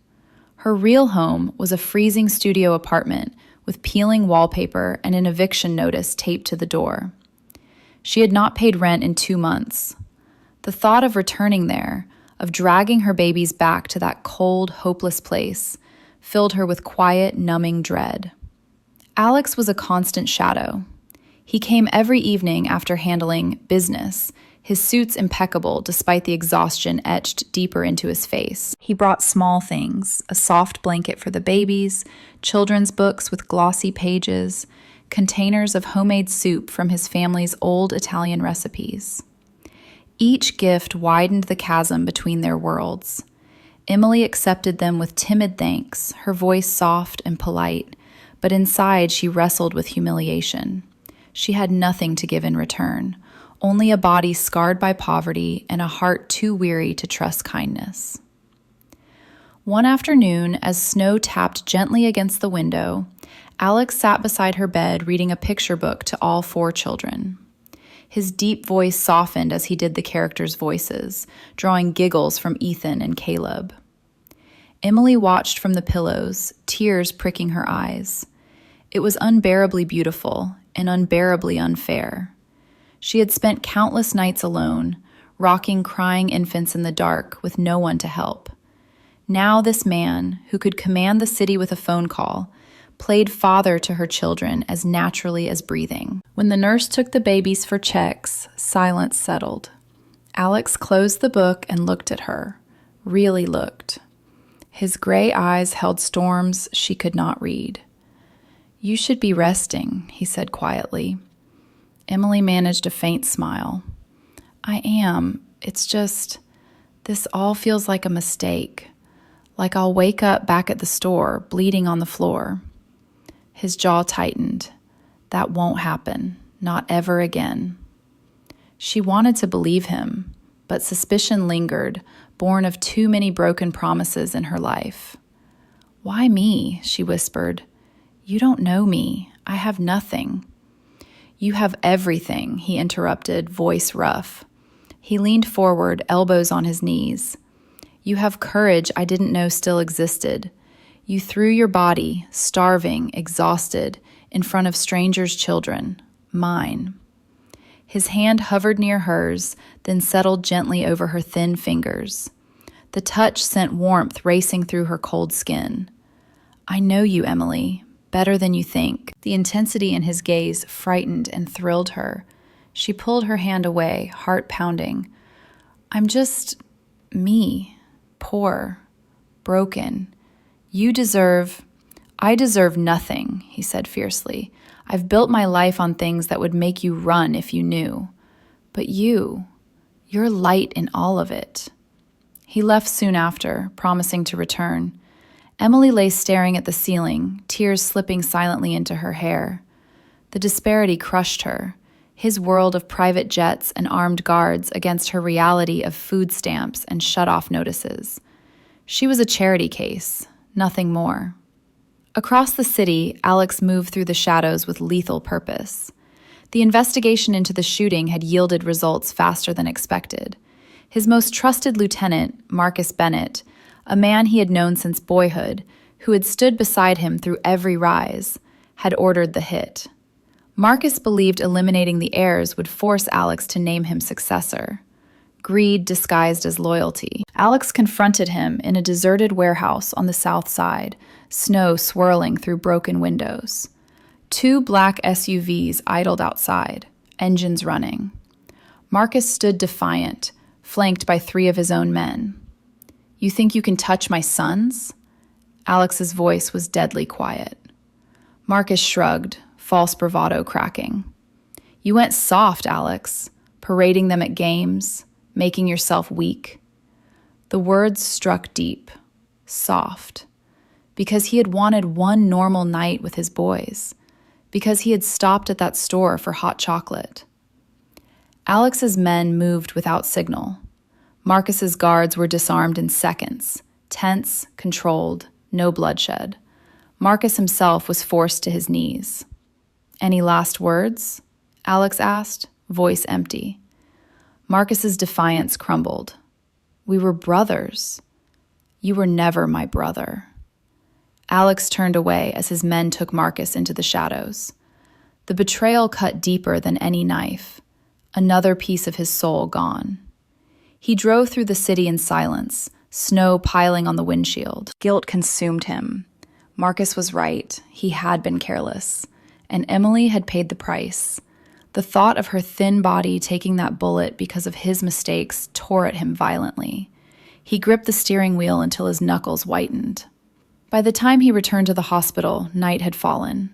Her real home was a freezing studio apartment with peeling wallpaper and an eviction notice taped to the door. She had not paid rent in 2 months. The thought of returning there, of dragging her babies back to that cold, hopeless place, filled her with quiet, numbing dread. Alex was a constant shadow. He came every evening after handling business, his suits impeccable despite the exhaustion etched deeper into his face. He brought small things, a soft blanket for the babies, children's books with glossy pages, containers of homemade soup from his family's old Italian recipes. Each gift widened the chasm between their worlds. Emily accepted them with timid thanks, her voice soft and polite, but inside she wrestled with humiliation. She had nothing to give in return, only a body scarred by poverty and a heart too weary to trust kindness. One afternoon, as snow tapped gently against the window, Alex sat beside her bed reading a picture book to all 4 children. His deep voice softened as he did the characters' voices, drawing giggles from Ethan and Caleb. Emily watched from the pillows, tears pricking her eyes. It was unbearably beautiful and unbearably unfair. She had spent countless nights alone, rocking crying infants in the dark with no one to help. Now this man, who could command the city with a phone call, played father to her children as naturally as breathing. When the nurse took the babies for checks, silence settled. Alex closed the book and looked at her, really looked. His gray eyes held storms she could not read. "You should be resting," he said quietly. Emily managed a faint smile. "I am. It's just, this all feels like a mistake. Like I'll wake up back at the store, bleeding on the floor." His jaw tightened. That won't happen. Not ever again. She wanted to believe him, but suspicion lingered, born of too many broken promises in her life. "Why me?" she whispered. "You don't know me. I have nothing." "You have everything," he interrupted, voice rough. He leaned forward, elbows on his knees. "You have courage I didn't know still existed. You threw your body, starving, exhausted, in front of strangers' children, mine." His hand hovered near hers, then settled gently over her thin fingers. The touch sent warmth racing through her cold skin. "I know you, Emily, better than you think." The intensity in his gaze frightened and thrilled her. She pulled her hand away, heart pounding. "I'm just me, poor, broken. I deserve nothing," he said fiercely. "I've built my life on things that would make you run if you knew. But you You're light in all of it." He left soon after, promising to return. Emily lay staring at the ceiling, tears slipping silently into her hair. The disparity crushed her, his world of private jets and armed guards against her reality of food stamps and shut-off notices. She was a charity case, nothing more. Across the city, Alex moved through the shadows with lethal purpose. The investigation into the shooting had yielded results faster than expected. His most trusted lieutenant, Marcus Bennett, a man he had known since boyhood, who had stood beside him through every rise, had ordered the hit. Marcus believed eliminating the heirs would force Alex to name him successor. Greed disguised as loyalty. Alex confronted him in a deserted warehouse on the south side, snow swirling through broken windows. 2 black SUVs idled outside, engines running. Marcus stood defiant, flanked by 3 of his own men. "You think you can touch my sons?" Alex's voice was deadly quiet. Marcus shrugged, false bravado cracking. "You went soft, Alex, parading them at games, making yourself weak." The words struck deep. Soft. Because he had wanted one normal night with his boys. Because he had stopped at that store for hot chocolate. Alex's men moved without signal. Marcus's guards were disarmed in seconds, tense, controlled, no bloodshed. Marcus himself was forced to his knees. "Any last words?" Alex asked, voice empty. Marcus's defiance crumbled. "We were brothers." "You were never my brother." Alex turned away as his men took Marcus into the shadows. The betrayal cut deeper than any knife. Another piece of his soul gone. He drove through the city in silence, snow piling on the windshield. Guilt consumed him. Marcus was right. He had been careless. And Emily had paid the price. The thought of her thin body taking that bullet because of his mistakes tore at him violently. He gripped the steering wheel until his knuckles whitened. By the time he returned to the hospital, night had fallen.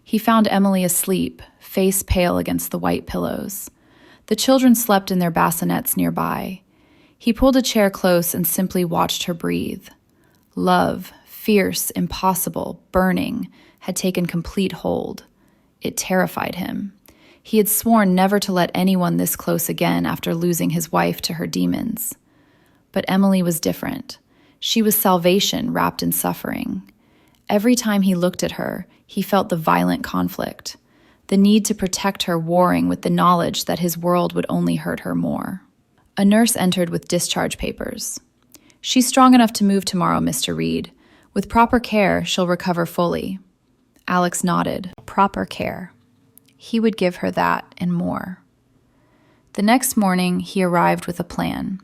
He found Emily asleep, face pale against the white pillows. The children slept in their bassinets nearby. He pulled a chair close and simply watched her breathe. Love, fierce, impossible, burning, had taken complete hold. It terrified him. He had sworn never to let anyone this close again after losing his wife to her demons. But Emily was different. She was salvation wrapped in suffering. Every time he looked at her, he felt the violent conflict, the need to protect her warring with the knowledge that his world would only hurt her more. A nurse entered with discharge papers. "She's strong enough to move tomorrow, Mr. Reed. With proper care, she'll recover fully." Alex nodded. Proper care. He would give her that and more. The next morning, he arrived with a plan.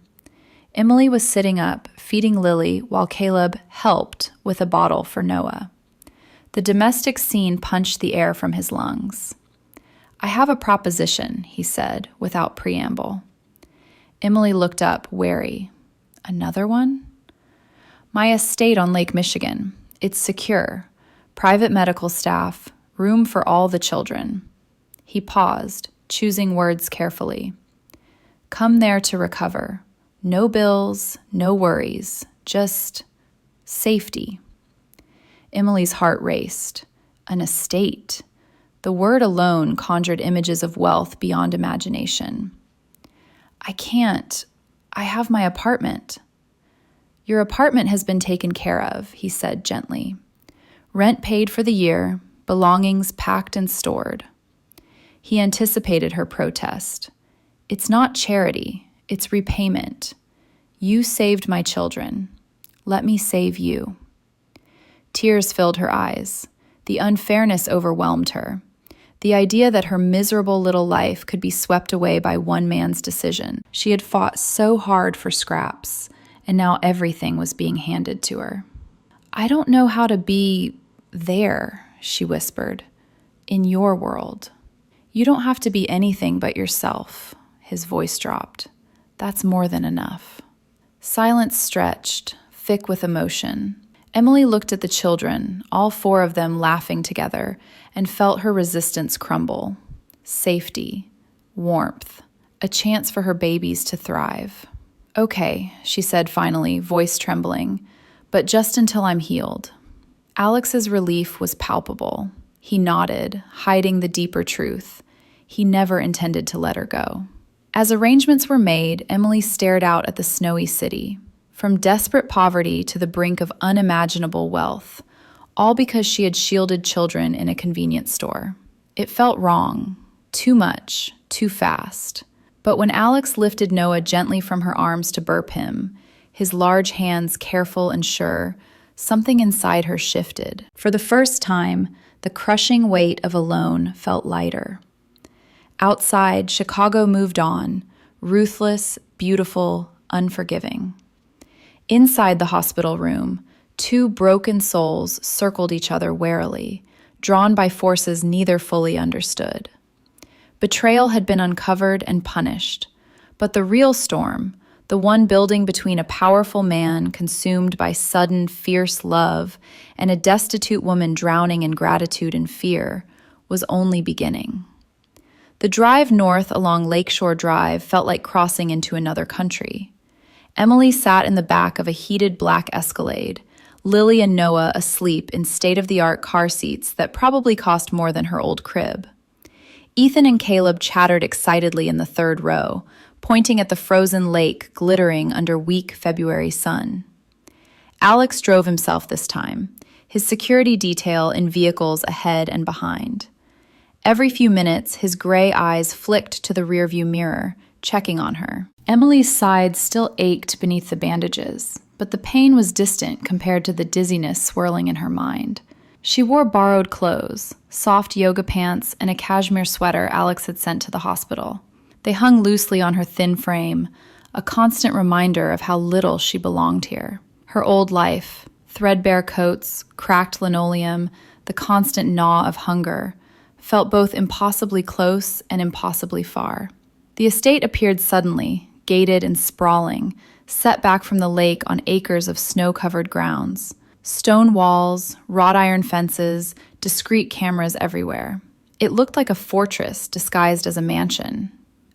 Emily was sitting up, feeding Lily, while Caleb helped with a bottle for Noah. The domestic scene punched the air from his lungs. "I have a proposition," he said, without preamble. Emily looked up, wary. "Another one?" "My estate on Lake Michigan. It's secure. Private medical staff, room for all the children." He paused, choosing words carefully. "Come there to recover. No bills, no worries, just safety." Emily's heart raced. An estate. The word alone conjured images of wealth beyond imagination. "I can't. I have my apartment." "Your apartment has been taken care of," he said gently. "Rent paid for the year, belongings packed and stored." He anticipated her protest. "It's not charity, it's repayment. You saved my children. Let me save you." Tears filled her eyes. The unfairness overwhelmed her. The idea that her miserable little life could be swept away by one man's decision. She had fought so hard for scraps, and now everything was being handed to her. "I don't know how to be there," she whispered, "in your world." "You don't have to be anything but yourself," his voice dropped. "That's more than enough." Silence stretched, thick with emotion. Emily looked at the children, all 4 of them laughing together, and felt her resistance crumble. Safety, warmth, a chance for her babies to thrive. "Okay," she said finally, voice trembling, "but just until I'm healed." Alex's relief was palpable. He nodded, hiding the deeper truth. He never intended to let her go. As arrangements were made, Emily stared out at the snowy city. From desperate poverty to the brink of unimaginable wealth, all because she had shielded children in a convenience store. It felt wrong. Too much. Too fast. But when Alex lifted Noah gently from her arms to burp him, his large hands careful and sure, something inside her shifted. For the first time, the crushing weight of alone felt lighter. Outside, Chicago moved on, ruthless, beautiful, unforgiving. Inside the hospital room, two broken souls circled each other warily, drawn by forces neither fully understood. Betrayal had been uncovered and punished, but the real storm, the one building between a powerful man consumed by sudden, fierce love and a destitute woman drowning in gratitude and fear, was only beginning. The drive north along Lakeshore Drive felt like crossing into another country. Emily sat in the back of a heated black Escalade, Lily and Noah asleep in state-of-the-art car seats that probably cost more than her old crib. Ethan and Caleb chattered excitedly in the third row, pointing at the frozen lake glittering under weak February sun. Alex drove himself this time, his security detail in vehicles ahead and behind. Every few minutes, his gray eyes flicked to the rearview mirror, checking on her. Emily's side still ached beneath the bandages, but the pain was distant compared to the dizziness swirling in her mind. She wore borrowed clothes, soft yoga pants, and a cashmere sweater Alex had sent to the hospital. They hung loosely on her thin frame, a constant reminder of how little she belonged here. Her old life, threadbare coats, cracked linoleum, the constant gnaw of hunger, felt both impossibly close and impossibly far. The estate appeared suddenly, gated and sprawling, set back from the lake on acres of snow-covered grounds. Stone walls, wrought iron fences, discreet cameras everywhere. It looked like a fortress disguised as a mansion.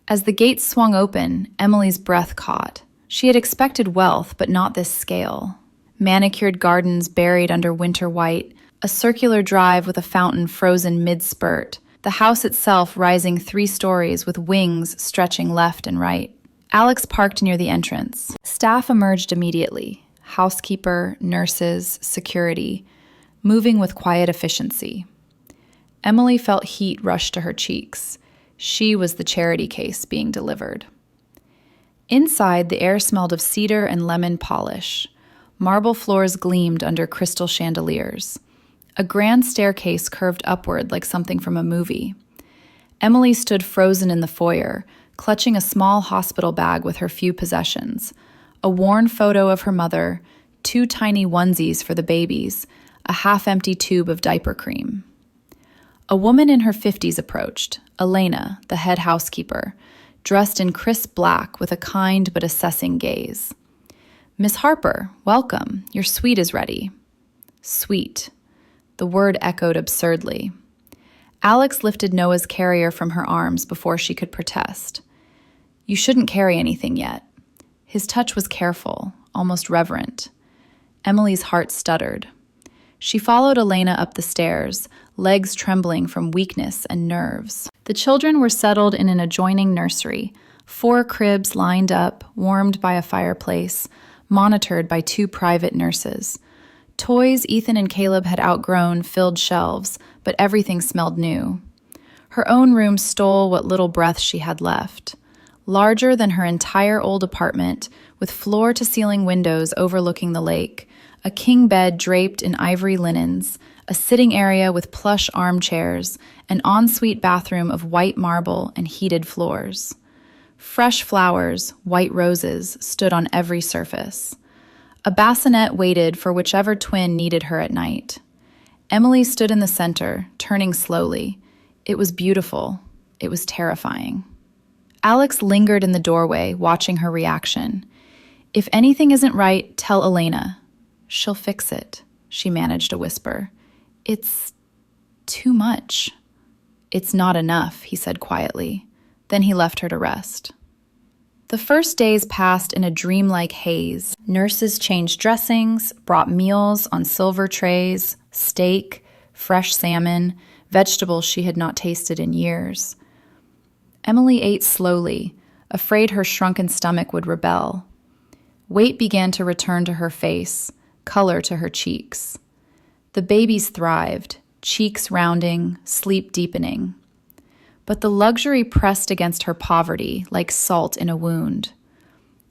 As the gates swung open, Emily's breath caught. She had expected wealth, but not this scale. Manicured gardens buried under winter white, a circular drive with a fountain frozen mid-spurt, the house itself rising 3 stories with wings stretching left and right. Alex parked near the entrance. Staff emerged immediately. Housekeeper, nurses, security, moving with quiet efficiency. Emily felt heat rush to her cheeks. She was the charity case being delivered. Inside, the air smelled of cedar and lemon polish. Marble floors gleamed under crystal chandeliers. A grand staircase curved upward like something from a movie. Emily stood frozen in the foyer, clutching a small hospital bag with her few possessions. A worn photo of her mother, 2 tiny onesies for the babies, a half-empty tube of diaper cream. A woman in her 50s approached, Elena, the head housekeeper, dressed in crisp black with a kind but assessing gaze. "Miss Harper, welcome. Your suite is ready." Sweet. The word echoed absurdly. Alex lifted Noah's carrier from her arms before she could protest. "You shouldn't carry anything yet." His touch was careful, almost reverent. Emily's heart stuttered. She followed Elena up the stairs, legs trembling from weakness and nerves. The children were settled in an adjoining nursery, 4 cribs lined up, warmed by a fireplace, monitored by 2 private nurses. Toys Ethan and Caleb had outgrown filled shelves, but everything smelled new. Her own room stole what little breath she had left. Larger than her entire old apartment, with floor-to-ceiling windows overlooking the lake, a king bed draped in ivory linens, a sitting area with plush armchairs, an ensuite bathroom of white marble and heated floors. Fresh flowers, white roses, stood on every surface. A bassinet waited for whichever twin needed her at night. Emily stood in the center, turning slowly. It was beautiful. It was terrifying. Alex lingered in the doorway, watching her reaction. "If anything isn't right, tell Elena. She'll fix it," she managed to whisper. "It's too much." "It's not enough," he said quietly. Then he left her to rest. The first days passed in a dreamlike haze. Nurses changed dressings, brought meals on silver trays, steak, fresh salmon, vegetables she had not tasted in years. Emily ate slowly, afraid her shrunken stomach would rebel. Weight began to return to her face, color to her cheeks. The babies thrived, cheeks rounding, sleep deepening. But the luxury pressed against her poverty like salt in a wound.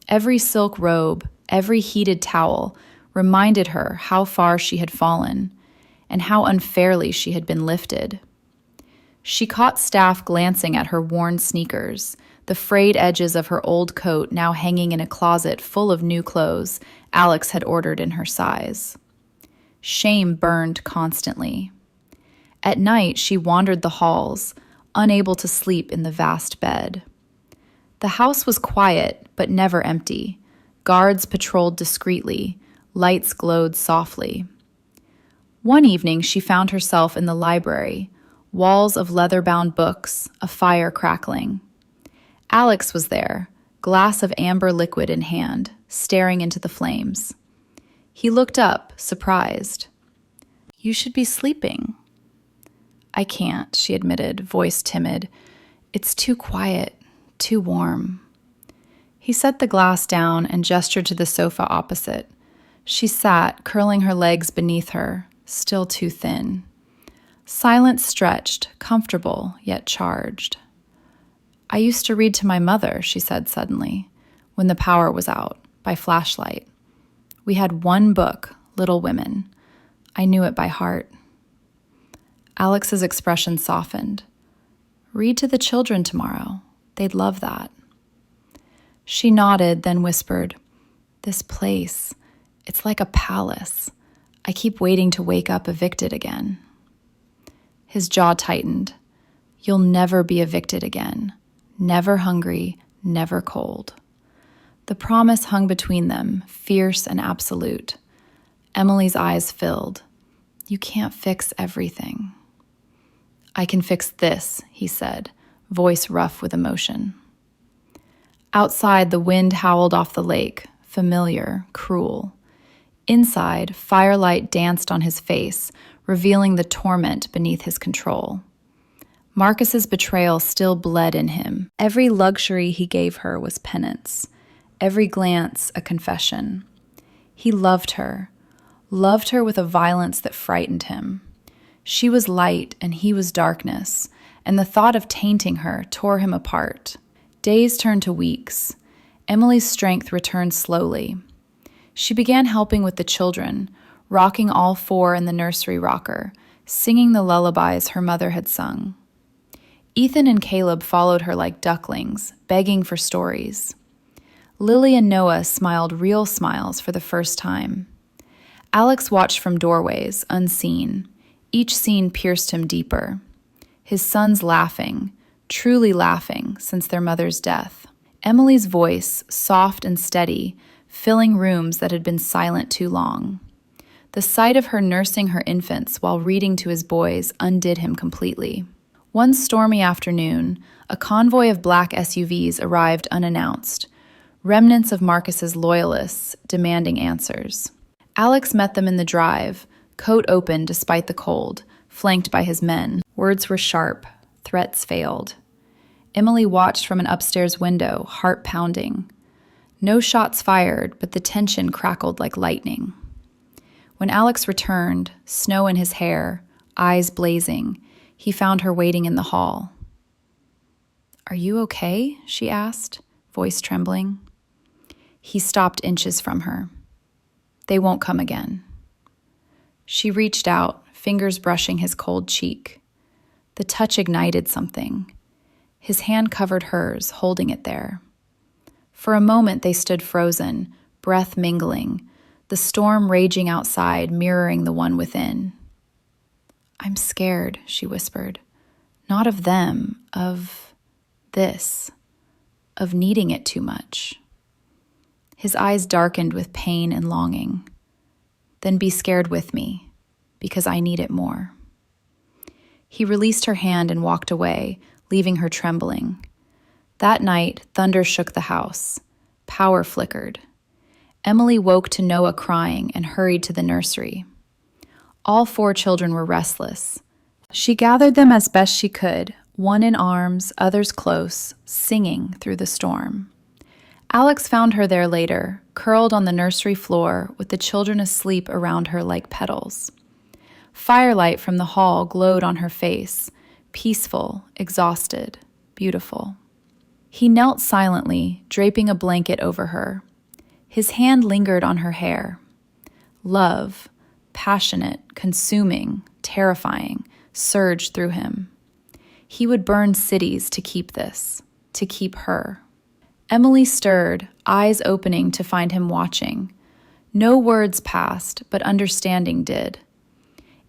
Every silk robe, every heated towel reminded her how far she had fallen and how unfairly she had been lifted. She caught staff glancing at her worn sneakers, the frayed edges of her old coat now hanging in a closet full of new clothes Alex had ordered in her size. Shame burned constantly. At night, she wandered the halls, unable to sleep in the vast bed. The house was quiet, but never empty. Guards patrolled discreetly. Lights glowed softly. One evening, she found herself in the library, walls of leather-bound books, a fire crackling. Alex was there, glass of amber liquid in hand, staring into the flames. He looked up, surprised. "You should be sleeping." "I can't," she admitted, voice timid. "It's too quiet, too warm." He set the glass down and gestured to the sofa opposite. She sat, curling her legs beneath her, still too thin. Silence stretched, comfortable yet charged. "I used to read to my mother," she said suddenly, when the power was out, by flashlight. "We had one book, Little Women. I knew it by heart." Alex's expression softened. "Read to the children tomorrow. They'd love that." She nodded, then whispered, "This place, it's like a palace. I keep waiting to wake up evicted again." His jaw tightened. "You'll never be evicted again. Never hungry, never cold." The promise hung between them, fierce and absolute. Emily's eyes filled. "You can't fix everything." "I can fix this," he said, voice rough with emotion. Outside, the wind howled off the lake, familiar, cruel. Inside, firelight danced on his face, revealing the torment beneath his control. Marcus's betrayal still bled in him. Every luxury he gave her was penance, every glance a confession. He loved her with a violence that frightened him. She was light and he was darkness, and the thought of tainting her tore him apart. Days turned to weeks. Emily's strength returned slowly. She began helping with the children, rocking all four in the nursery rocker, singing the lullabies her mother had sung. Ethan and Caleb followed her like ducklings, begging for stories. Lily and Noah smiled real smiles for the first time. Alex watched from doorways, unseen. Each scene pierced him deeper. His sons laughing, truly laughing since their mother's death. Emily's voice, soft and steady, filling rooms that had been silent too long. The sight of her nursing her infants while reading to his boys undid him completely. One stormy afternoon, a convoy of black SUVs arrived unannounced, remnants of Marcus's loyalists demanding answers. Alex met them in the drive, coat open despite the cold, flanked by his men. Words were sharp, threats failed. Emily watched from an upstairs window, heart pounding. No shots fired, but the tension crackled like lightning. When Alex returned, snow in his hair, eyes blazing, he found her waiting in the hall. "Are you okay?" she asked, voice trembling. He stopped inches from her. "They won't come again." She reached out, fingers brushing his cold cheek. The touch ignited something. His hand covered hers, holding it there. For a moment they stood frozen, breath mingling, the storm raging outside mirroring the one within. "I'm scared," she whispered. "Not of them, of this, of needing it too much." His eyes darkened with pain and longing. "Then be scared with me, because I need it more." He released her hand and walked away, leaving her trembling. That night, thunder shook the house. Power flickered. Emily woke to Noah crying and hurried to the nursery. All 4 children were restless. She gathered them as best she could, one in arms, others close, singing through the storm. Alex found her there later, curled on the nursery floor with the children asleep around her like petals. Firelight from the hall glowed on her face, peaceful, exhausted, beautiful. He knelt silently, draping a blanket over her. His hand lingered on her hair. Love, passionate, consuming, terrifying, surged through him. He would burn cities to keep this, to keep her. Emily stirred, eyes opening to find him watching. No words passed, but understanding did.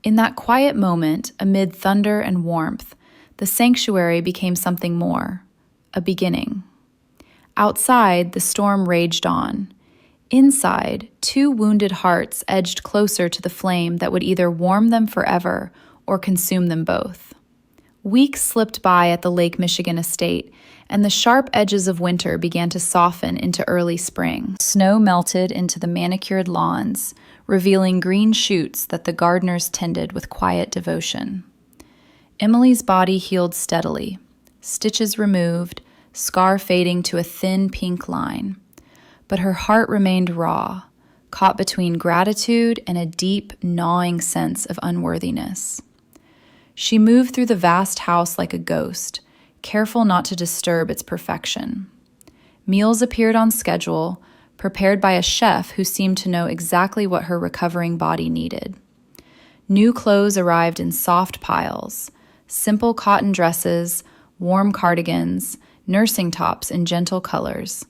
In that quiet moment, amid thunder and warmth, the sanctuary became something more, a beginning. Outside, the storm raged on. Inside, 2 wounded hearts edged closer to the flame that would either warm them forever or consume them both. Weeks slipped by at the Lake Michigan estate, and the sharp edges of winter began to soften into early spring. Snow melted into the manicured lawns, revealing green shoots that the gardeners tended with quiet devotion. Emily's body healed steadily, stitches removed, scar fading to a thin pink line. But her heart remained raw, caught between gratitude and a deep, gnawing sense of unworthiness. She moved through the vast house like a ghost, careful not to disturb its perfection. Meals appeared on schedule, prepared by a chef who seemed to know exactly what her recovering body needed. New clothes arrived in soft piles, simple cotton dresses, warm cardigans, nursing tops in gentle colors,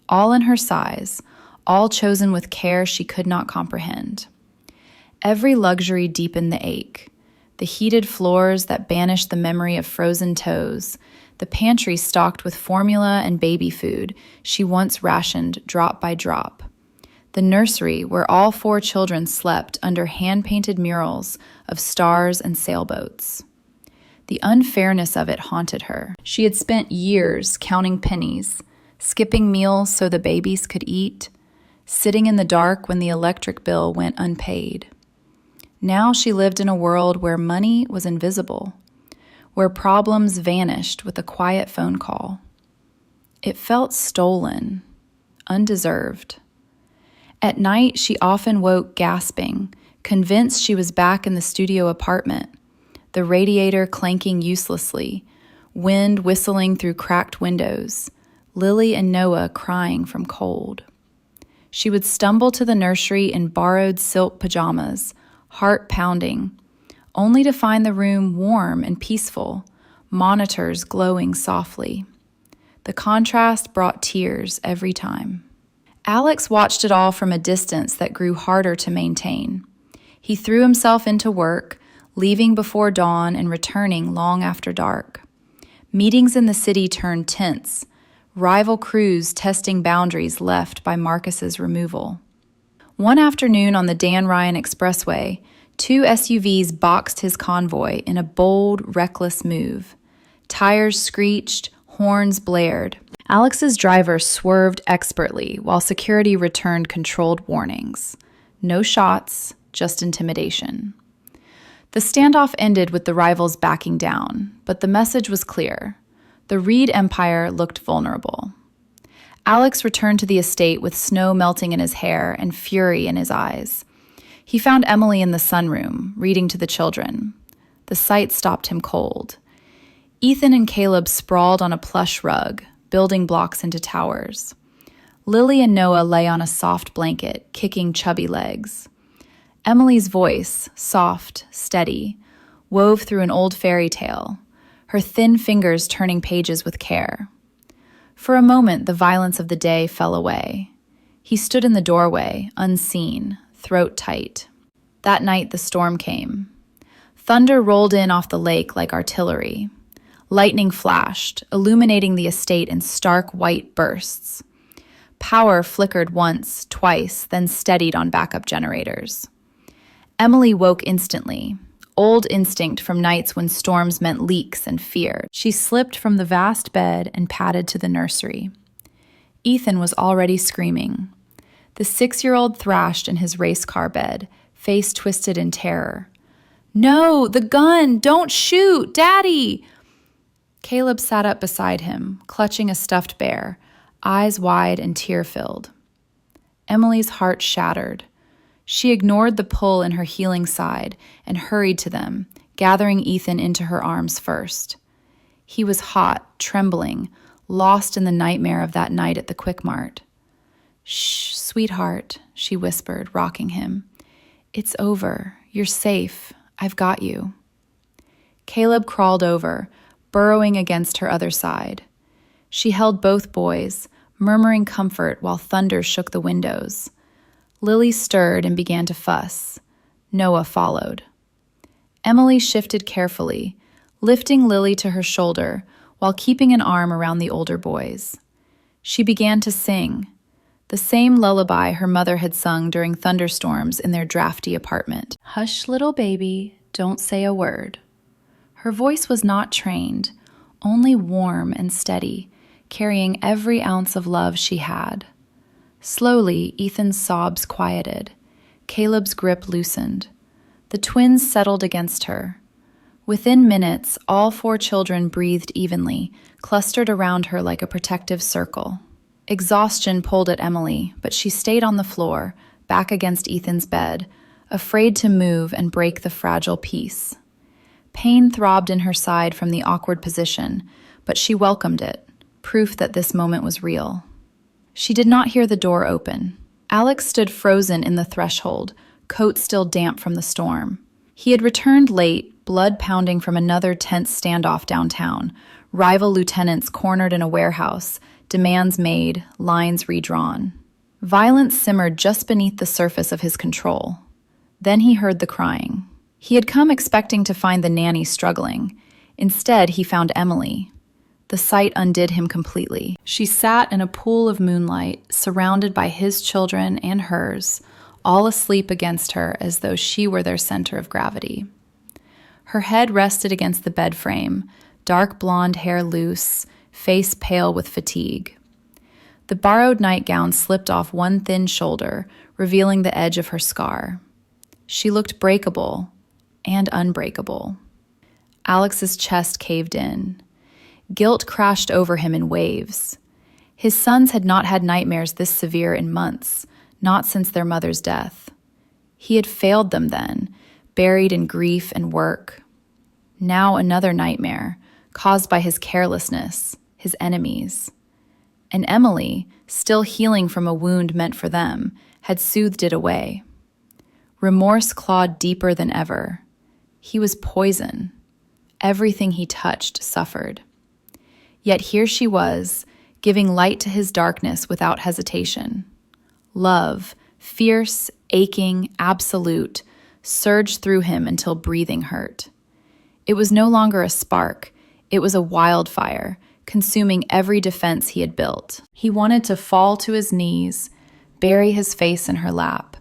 all in her size, all chosen with care she could not comprehend. Every luxury deepened the ache. The heated floors that banished the memory of frozen toes, the pantry stocked with formula and baby food she once rationed drop by drop. The nursery where all 4 children slept under hand-painted murals of stars and sailboats. The unfairness of it haunted her. She had spent years counting pennies, skipping meals so the babies could eat, sitting in the dark when the electric bill went unpaid. Now she lived in a world where money was invisible, where problems vanished with a quiet phone call. It felt stolen, undeserved. At night, she often woke gasping, convinced she was back in the studio apartment, the radiator clanking uselessly, wind whistling through cracked windows, Lily and Noah crying from cold. She would stumble to the nursery in borrowed silk pajamas, heart pounding, only to find the room warm and peaceful, monitors glowing softly. The contrast brought tears every time. Alex watched it all from a distance that grew harder to maintain. He threw himself into work, leaving before dawn and returning long after dark. Meetings in the city turned tense, rival crews testing boundaries left by Marcus's removal. One afternoon on the Dan Ryan Expressway, 2 SUVs boxed his convoy in a bold, reckless move. Tires screeched, horns blared. Alex's driver swerved expertly while security returned controlled warnings. No shots, just intimidation. The standoff ended with the rivals backing down, but the message was clear. The Reed Empire looked vulnerable. Alex returned to the estate with snow melting in his hair and fury in his eyes. He found Emily in the sunroom, reading to the children. The sight stopped him cold. Ethan and Caleb sprawled on a plush rug, building blocks into towers. Lily and Noah lay on a soft blanket, kicking chubby legs. Emily's voice, soft, steady, wove through an old fairy tale, her thin fingers turning pages with care. For a moment, the violence of the day fell away. He stood in the doorway, unseen, throat tight. That night, the storm came. Thunder rolled in off the lake like artillery. Lightning flashed, illuminating the estate in stark white bursts. Power flickered once, twice, then steadied on backup generators. Emily woke instantly, old instinct from nights when storms meant leaks and fear. She slipped from the vast bed and padded to the nursery. Ethan was already screaming. The 6-year-old thrashed in his race car bed, face twisted in terror. "No, the gun! Don't shoot! Daddy!" Caleb sat up beside him, clutching a stuffed bear, eyes wide and tear-filled. Emily's heart shattered. She ignored the pull in her healing side and hurried to them, gathering Ethan into her arms first. He was hot, trembling, lost in the nightmare of that night at the Quick Mart. "Shh, sweetheart," she whispered, rocking him. "It's over. You're safe. I've got you." Caleb crawled over, burrowing against her other side. She held both boys, murmuring comfort while thunder shook the windows. Lily stirred and began to fuss. Noah followed. Emily shifted carefully, lifting Lily to her shoulder while keeping an arm around the older boys. She began to sing, the same lullaby her mother had sung during thunderstorms in their drafty apartment. "Hush, little baby, don't say a word." Her voice was not trained, only warm and steady, carrying every ounce of love she had. Slowly, Ethan's sobs quieted. Caleb's grip loosened. The twins settled against her. Within minutes, all 4 children breathed evenly, clustered around her like a protective circle. Exhaustion pulled at Emily, but she stayed on the floor, back against Ethan's bed, afraid to move and break the fragile peace. Pain throbbed in her side from the awkward position, but she welcomed it, proof that this moment was real. She did not hear the door open. Alex stood frozen in the threshold, coat still damp from the storm. He had returned late, blood pounding from another tense standoff downtown, rival lieutenants cornered in a warehouse, demands made, lines redrawn. Violence simmered just beneath the surface of his control. Then he heard the crying. He had come expecting to find the nanny struggling. Instead, he found Emily. The sight undid him completely. She sat in a pool of moonlight, surrounded by his children and hers, all asleep against her as though she were their center of gravity. Her head rested against the bed frame, dark blonde hair loose, face pale with fatigue. The borrowed nightgown slipped off one thin shoulder, revealing the edge of her scar. She looked breakable and unbreakable. Alex's chest caved in. Guilt crashed over him in waves. His sons had not had nightmares this severe in months, not since their mother's death. He had failed them then, buried in grief and work. Now another nightmare, caused by his carelessness, his enemies. And Emily, still healing from a wound meant for them, had soothed it away. Remorse clawed deeper than ever. He was poison. Everything he touched suffered. Yet here she was, giving light to his darkness without hesitation. Love, fierce, aching, absolute, surged through him until breathing hurt. It was no longer a spark, it was a wildfire, consuming every defense he had built. He wanted to fall to his knees, bury his face in her lap,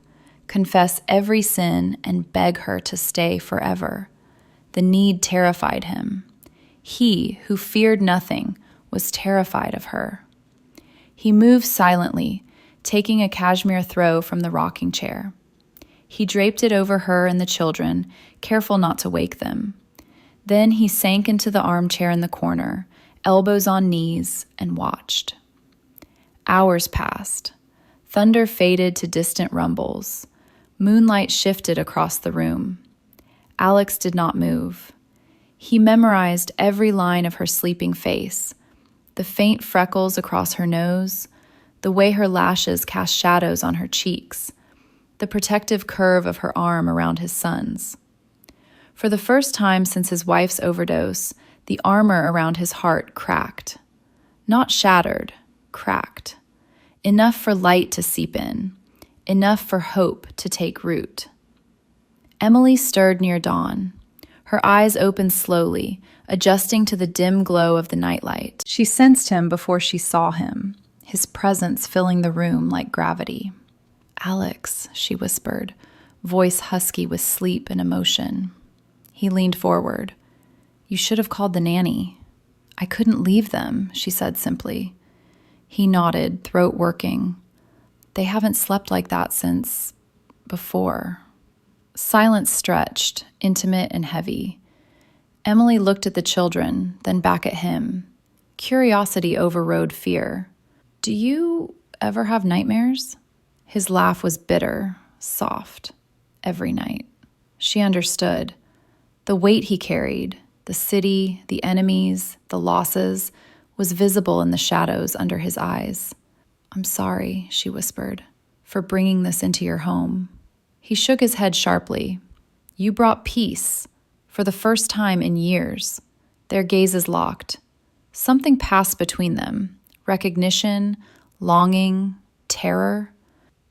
confess every sin, and beg her to stay forever. The need terrified him. He, who feared nothing, was terrified of her. He moved silently, taking a cashmere throw from the rocking chair. He draped it over her and the children, careful not to wake them. Then he sank into the armchair in the corner, elbows on knees, and watched. Hours passed. Thunder faded to distant rumbles. Moonlight shifted across the room. Alex did not move. He memorized every line of her sleeping face, the faint freckles across her nose, the way her lashes cast shadows on her cheeks, the protective curve of her arm around his son's. For the first time since his wife's overdose, the armor around his heart cracked. Not shattered, cracked. Enough for light to seep in, enough for hope to take root. Emily stirred near dawn. Her eyes opened slowly, adjusting to the dim glow of the nightlight. She sensed him before she saw him, his presence filling the room like gravity. "Alex," she whispered, voice husky with sleep and emotion. He leaned forward. You should have called the nanny. I couldn't leave them, she said simply. He nodded, throat working. They haven't slept like that since before. Silence stretched, intimate and heavy. Emily looked at the children, then back at him. Curiosity overrode fear. Do you ever have nightmares? His laugh was bitter, soft. Every night. She understood. The weight he carried, the city, the enemies, the losses, was visible in the shadows under his eyes. I'm sorry, she whispered, for bringing this into your home. He shook his head sharply. You brought peace, for the first time in years. Their gazes locked. Something passed between them. Recognition, longing, terror.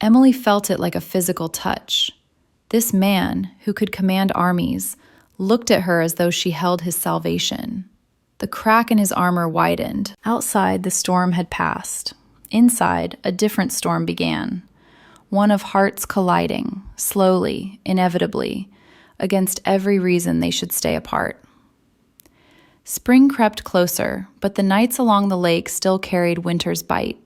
Emily felt it like a physical touch. This man, who could command armies, looked at her as though she held his salvation. The crack in his armor widened. Outside, the storm had passed. Inside, a different storm began. One of hearts colliding, slowly, inevitably, against every reason they should stay apart. Spring crept closer, but the nights along the lake still carried winter's bite.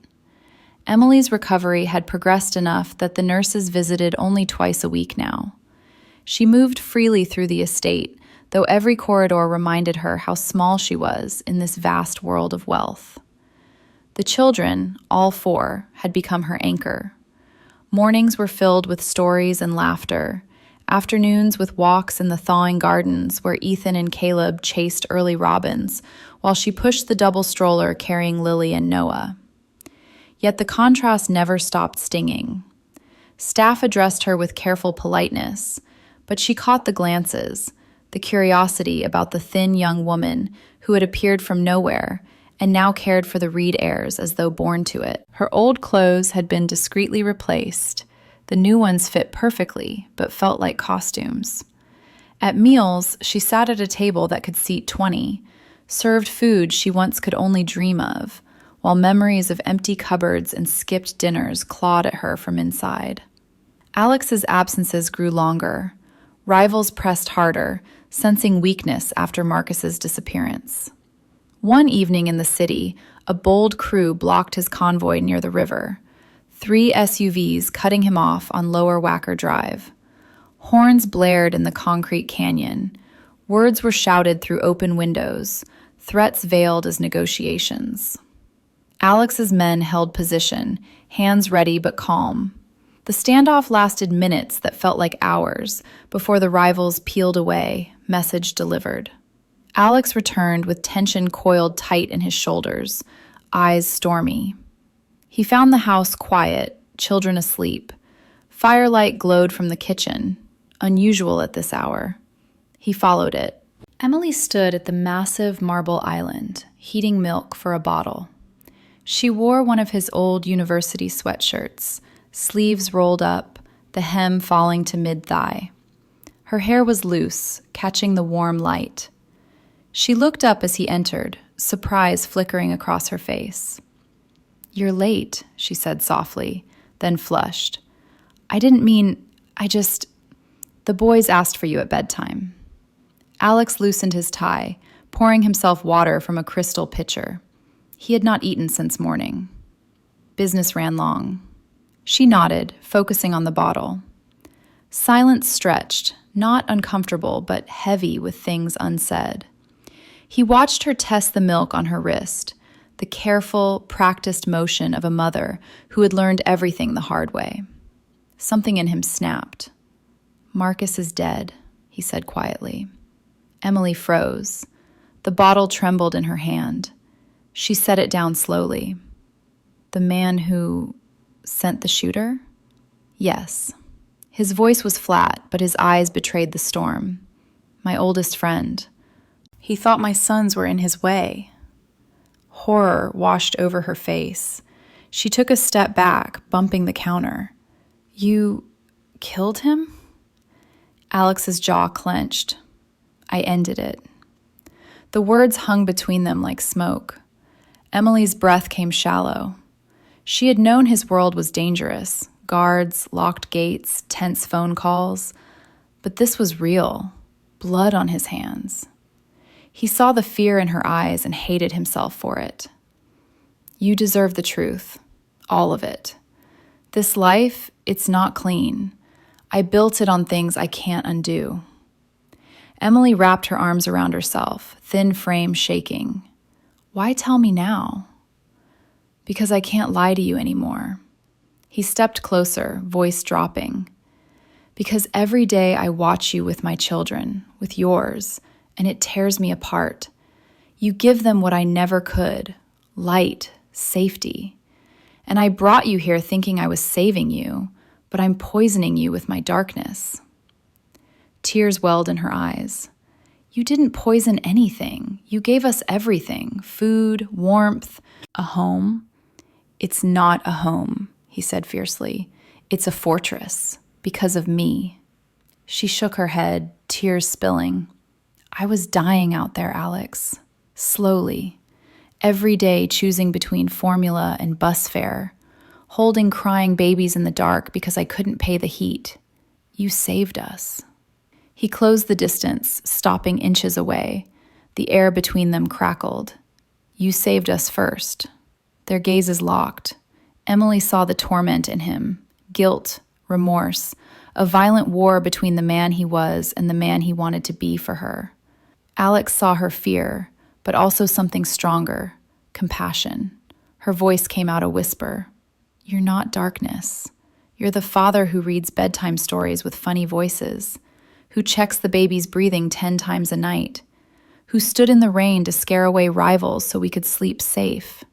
Emily's recovery had progressed enough that the nurses visited only twice a week now. She moved freely through the estate, though every corridor reminded her how small she was in this vast world of wealth. The children, all four, had become her anchor. Mornings were filled with stories and laughter, afternoons with walks in the thawing gardens where Ethan and Caleb chased early robins, while she pushed the double stroller carrying Lily and Noah. Yet the contrast never stopped stinging. Staff addressed her with careful politeness, but she caught the glances, the curiosity about the thin young woman who had appeared from nowhere and now cared for the Reed heirs as though born to it. Her old clothes had been discreetly replaced. The new ones fit perfectly, but felt like costumes. At meals, she sat at a table that could seat 20, served food she once could only dream of, while memories of empty cupboards and skipped dinners clawed at her from inside. Alex's absences grew longer. Rivals pressed harder, sensing weakness after Marcus's disappearance. One evening in the city, a bold crew blocked his convoy near the river, 3 SUVs cutting him off on Lower Wacker Drive. Horns blared in the concrete canyon. Words were shouted through open windows, threats veiled as negotiations. Alex's men held position, hands ready but calm. The standoff lasted minutes that felt like hours before the rivals peeled away, message delivered. Alex returned with tension coiled tight in his shoulders, eyes stormy. He found the house quiet, children asleep. Firelight glowed from the kitchen, unusual at this hour. He followed it. Emily stood at the massive marble island, heating milk for a bottle. She wore one of his old university sweatshirts, sleeves rolled up, the hem falling to mid-thigh. Her hair was loose, catching the warm light. She looked up as he entered, surprise flickering across her face. "You're late," she said softly, then flushed. "I didn't mean, the boys asked for you at bedtime." Alex loosened his tie, pouring himself water from a crystal pitcher. He had not eaten since morning. Business ran long. She nodded, focusing on the bottle. Silence stretched, not uncomfortable, but heavy with things unsaid. He watched her test the milk on her wrist, the careful, practiced motion of a mother who had learned everything the hard way. Something in him snapped. "Marcus is dead," he said quietly. Emily froze. The bottle trembled in her hand. She set it down slowly. "The man who sent the shooter?" "Yes." His voice was flat, but his eyes betrayed the storm. "My oldest friend. He thought my sons were in his way." Horror washed over her face. She took a step back, bumping the counter. "You killed him?" Alex's jaw clenched. "I ended it." The words hung between them like smoke. Emily's breath came shallow. She had known his world was dangerous, guards, locked gates, tense phone calls. But this was real, blood on his hands. He saw the fear in her eyes and hated himself for it. You deserve the truth, all of it. This life, it's not clean. I built it on things I can't undo. Emily wrapped her arms around herself, thin frame shaking. Why tell me now? Because I can't lie to you anymore. He stepped closer, voice dropping. Because every day I watch you with my children, with yours, and it tears me apart. You give them what I never could, light, safety. And I brought you here thinking I was saving you, but I'm poisoning you with my darkness. Tears welled in her eyes. You didn't poison anything. You gave us everything, food, warmth, a home. It's not a home, he said fiercely. It's a fortress, because of me. She shook her head, tears spilling. I was dying out there, Alex. Slowly. Every day choosing between formula and bus fare. Holding crying babies in the dark because I couldn't pay the heat. You saved us. He closed the distance, stopping inches away. The air between them crackled. You saved us first. Their gazes locked. Emily saw the torment in him, guilt, remorse, a violent war between the man he was and the man he wanted to be for her. Alex saw her fear, but also something stronger, compassion. Her voice came out a whisper. You're not darkness. You're the father who reads bedtime stories with funny voices, who checks the baby's breathing 10 times a night, who stood in the rain to scare away rivals so we could sleep safe.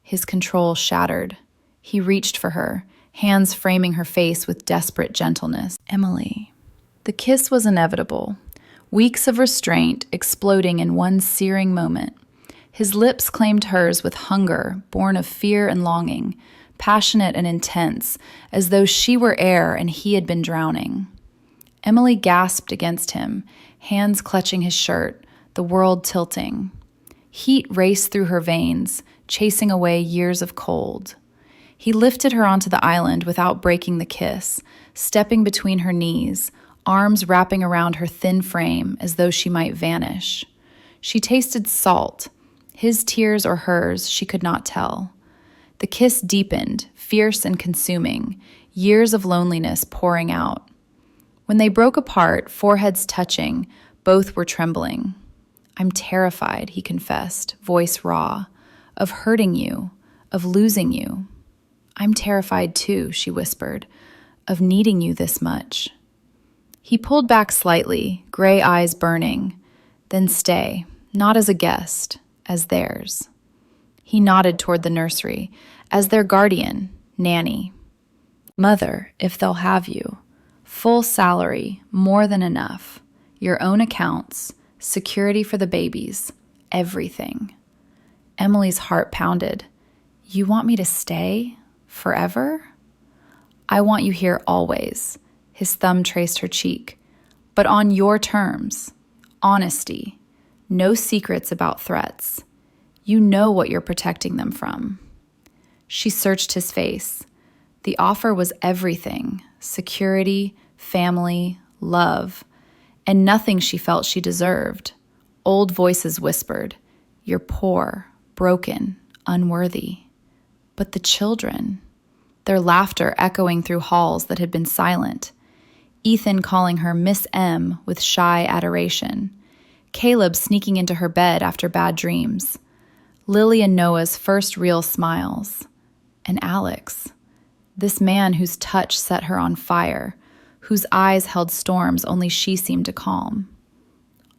His control shattered. He reached for her, hands framing her face with desperate gentleness. Emily. The kiss was inevitable. Weeks of restraint exploding in one searing moment. His lips claimed hers with hunger, born of fear and longing, passionate and intense, as though she were air and he had been drowning. Emily gasped against him, hands clutching his shirt, the world tilting. Heat raced through her veins, chasing away years of cold. He lifted her onto the island without breaking the kiss, stepping between her knees, arms wrapping around her thin frame as though she might vanish. She tasted salt, his tears or hers, she could not tell. The kiss deepened, fierce and consuming, years of loneliness pouring out. When they broke apart, foreheads touching, both were trembling. I'm terrified, he confessed, voice raw, of hurting you, of losing you. I'm terrified too, she whispered, of needing you this much. He pulled back slightly, gray eyes burning. Then stay, not as a guest, as theirs. He nodded toward the nursery, as their guardian, nanny. Mother, if they'll have you. Full salary, more than enough. Your own accounts, security for the babies, everything. Emily's heart pounded. You want me to stay? Forever? I want you here always. His thumb traced her cheek. But on your terms. Honesty. No secrets about threats. You know what you're protecting them from. She searched his face. The offer was everything. Security, family, love, and nothing she felt she deserved. Old voices whispered, you're poor, broken, unworthy. But the children, their laughter echoing through halls that had been silent. Ethan calling her Miss M with shy adoration. Caleb sneaking into her bed after bad dreams. Lily and Noah's first real smiles. And Alex, this man whose touch set her on fire, whose eyes held storms only she seemed to calm.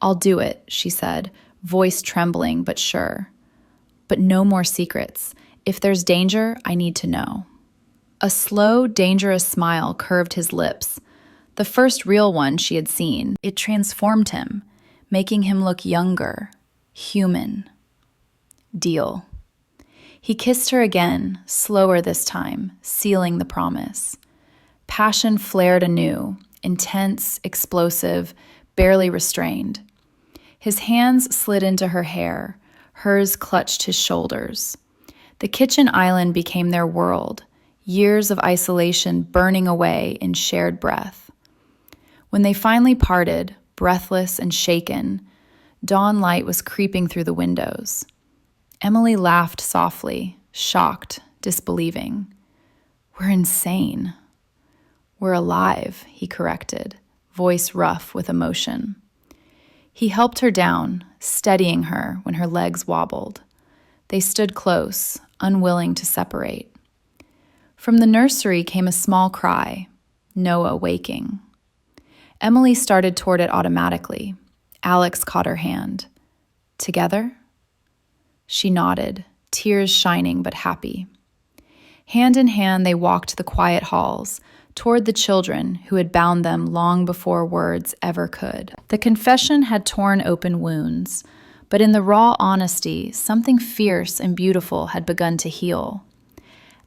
I'll do it, she said, voice trembling but sure. But no more secrets. If there's danger, I need to know. A slow, dangerous smile curved his lips, the first real one she had seen. It transformed him, making him look younger, human. Deal. He kissed her again, slower this time, sealing the promise. Passion flared anew, intense, explosive, barely restrained. His hands slid into her hair, hers clutched his shoulders. The kitchen island became their world, years of isolation burning away in shared breath. When they finally parted, breathless and shaken. Dawn light was creeping through the windows. Emily laughed softly, shocked, disbelieving. "We're insane." "We're alive," he corrected, voice rough with emotion. He helped her down, steadying her when her legs wobbled. They stood close, unwilling to separate. From the nursery came a small cry, Noah waking. Emily started toward it automatically. Alex caught her hand. "Together?" She nodded, tears shining but happy. Hand in hand, they walked the quiet halls, toward the children who had bound them long before words ever could. The confession had torn open wounds, but in the raw honesty, something fierce and beautiful had begun to heal.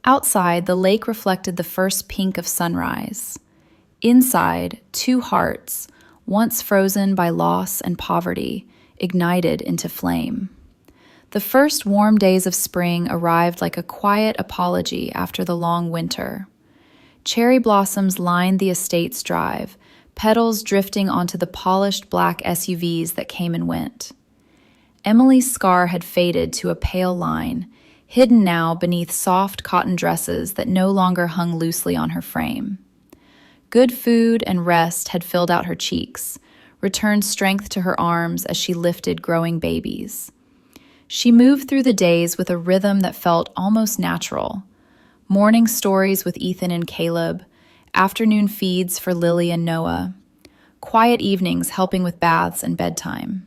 Outside, the lake reflected the first pink of sunrise. Inside, two hearts, once frozen by loss and poverty, ignited into flame. The first warm days of spring arrived like a quiet apology after the long winter. Cherry blossoms lined the estate's drive, petals drifting onto the polished black SUVs that came and went. Emily's scar had faded to a pale line, hidden now beneath soft cotton dresses that no longer hung loosely on her frame. Good food and rest had filled out her cheeks, returned strength to her arms as she lifted growing babies. She moved through the days with a rhythm that felt almost natural. Morning stories with Ethan and Caleb, afternoon feeds for Lily and Noah, quiet evenings helping with baths and bedtime.